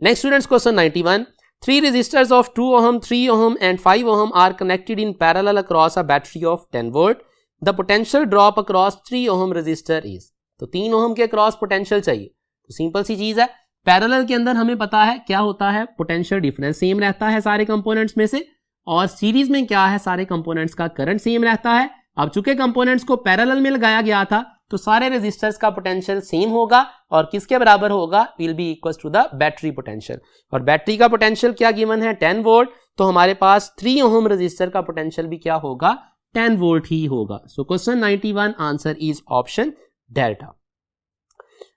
Next students question 91, 3 resistors of 2 ohm, 3 ohm and 5 ohm are connected in parallel across a battery of 10 volt. The potential drop across 3 ohm resistor is, तो 3 ohm के across potential चाहिए, तो simple सी चीज है, parallel के अंदर हमें पता है क्या होता है, पोटेंशियल डिफरेंस सेम रहता है सारे कंपोनेंट्स में से, और सीरीज में क्या है, सारे कंपोनेंट्स का करंट सेम रहता है। अब चूंकि कंपोनेंट्स को पैरेलल में लगाया गया था तो सारे रेजिस्टर्स का पोटेंशियल सेम होगा, और किसके बराबर होगा, will be equal to the battery potential, और बैटरी का पोटेंशियल क्या गिवन है, 10 वोल्ट, तो हमारे पास 3 ओम रेजिस्टर का पोटेंशियल भी क्या होगा, 10 वोल्ट ही होगा। So question 91 answer is option delta.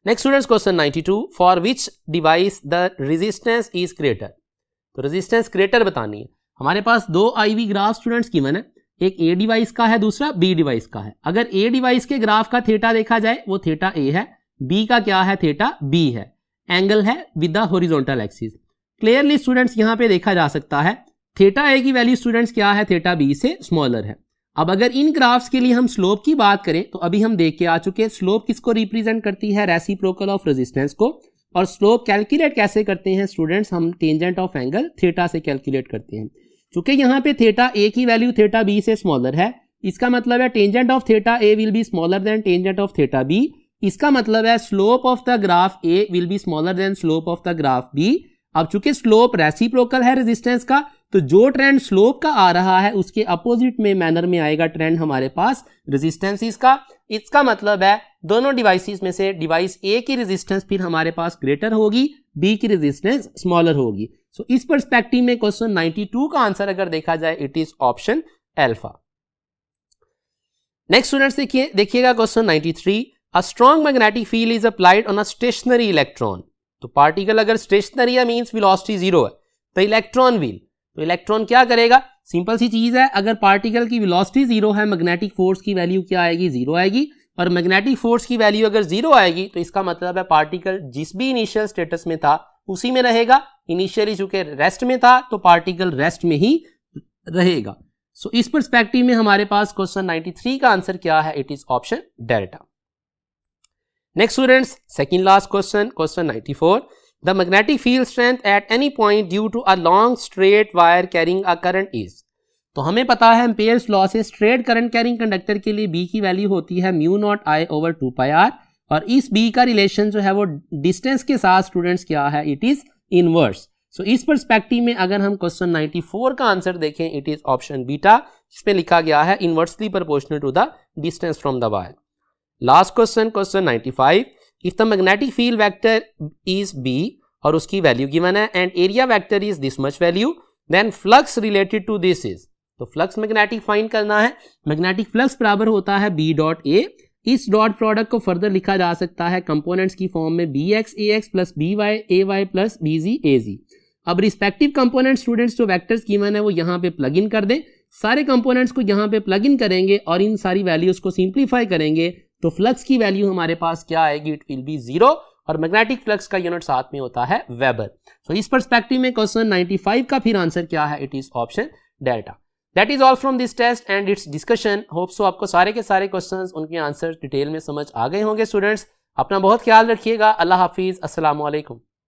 Next students question 92, for which device the resistance is greater, तो रेजिस्टेंस ग्रेटर बतानी है। हमारे पास दो आईवी ग्राफ स्टूडेंट्स गिवन है, एक ए डिवाइस का है, दूसरा बी डिवाइस का है। अगर ए डिवाइस के ग्राफ का थीटा देखा जाए वो थीटा ए है, बी का क्या है, थीटा बी है, एंगल है with the horizontal axis. Clearly students यहां पे देखा जा सकता है थीटा ए की वैल्यू स्टूडेंट्स क्या है, थीटा बी से स्मॉलर है। अब अगर इन ग्राफ्स के लिए हम स्लोप की बात करें तो अभी हम देख के आ चुके, स्लोप किसको रिप्रेजेंट करती है, रेसिप्रोकल ऑफ रेजिस्टेंस को, और स्लोप कैलकुलेट कैसे करते हैं स्टूडेंट्स, हम टेंजेंट ऑफ एंगल थीटा से कैलकुलेट करते हैं। चूंकि यहाँ पे थीटा ए की वैल्यू थीटा बी से स्मॉलर है, इसका मतलब है tangent of theta A will be smaller than tangent of theta B, इसका मतलब है slope of the graph A will be smaller than slope of the graph B. अब चूंकि स्लोप रेसिप्रोकल है रेजिस्टेंस का, तो जो ट्रेंड स्लोप का आ रहा है उसके अपोजिट में मैनर में आएगा ट्रेंड हमारे पास रेजिस्टेंस का। इसका मतलब है दोनों डिवाइसेस में से डिवाइस ए की रेजिस्टेंस फिर हमारे पास ग्रेटर होगी, बी की रेजिस्टेंस स्मॉलर होगी। सो इस पर्सपेक्टिव में क्वेश्चन 92 का आंसर अगर देखा जाए it is option alpha. Next students देखिएगा question 93, a strong magnetic field is applied on a stationary electron, तो पार्टिकल अगर स्टेशनरी है मींस वेलोसिटी जीरो है, तो इलेक्ट्रॉन व्हील, तो इलेक्ट्रॉन क्या करेगा, सिंपल सी चीज है, अगर पार्टिकल की वेलोसिटी जीरो है, मैग्नेटिक फोर्स की वैल्यू क्या आएगी, जीरो आएगी, और मैग्नेटिक फोर्स की वैल्यू अगर जीरो आएगी तो इसका मतलब है पार्टिकल जिस भी इनिशियल स्टेटस में था उसी में रहेगा। इनिशियली चूंकि रेस्ट में था तो पार्टिकल रेस्ट में ही रहेगा। सो इस पर्सपेक्टिव में हमारे पास क्वेश्चन 93 का आंसर क्या है, it is option delta. Next students second last question 94, the magnetic field strength at any point due to a long straight wire carrying a current is, तो हमें पता है एम्पेयर्स लॉ से स्ट्रेट करंट कैरिंग कंडक्टर के लिए B की value होती है mu naught I over 2 pi R, और इस बी का रिलेशन जो है वो डिस्टेंस के साथ स्टूडेंट्स क्या है, इट इज इनवर्स। सो इस पर्सपेक्टिव में अगर हम क्वेश्चन 94 का आंसर देखें इट इज ऑप्शन बीटा, इसमें लिखा गया है inversely proportional to the distance from the wire. Last question 95, if the magnetic field vector is B और उसकी वैल्यू गिवन है and area vector is this much value, then flux related to this is, तो flux magnetic find करना है, magnetic flux बराबर होता है B dot A. इस डॉट प्रोडक्ट को फर्दर लिखा जा सकता है कंपोनेंट्स की फॉर्म में बी एक्स ए एक्स प्लस बी वाई ए वाई प्लस बी जी ए जी। अब रिस्पेक्टिव कंपोनेंट स्टूडेंट्स जो वेक्टर्स गिवन है वो यहाँ पे प्लग इन कर दें, सारे कंपोनेंट्स को यहाँ पे प्लग इन करेंगे और इन सारी वैल्यूज को सिंप्लीफाई करेंगे, तो फ्लक्स की वैल्यू हमारे पास क्या आएगी, इट विल बी 0, और मैग्नेटिक फ्लक्स का यूनिट साथ में होता है वेबर। सो इस पर्सपेक्टिव में क्वेश्चन 95 का फिर आंसर क्या है, it is option delta. That is all from this test and its discussion. Hope so आपको सारे के सारे क्वेश्चंस उनके आंसर डिटेल में समझ आ गए होंगे। स्टूडेंट्स अपना बहुत ख्याल रखिएगा। अल्लाह हाफिज, अस्सलाम वालेकुम।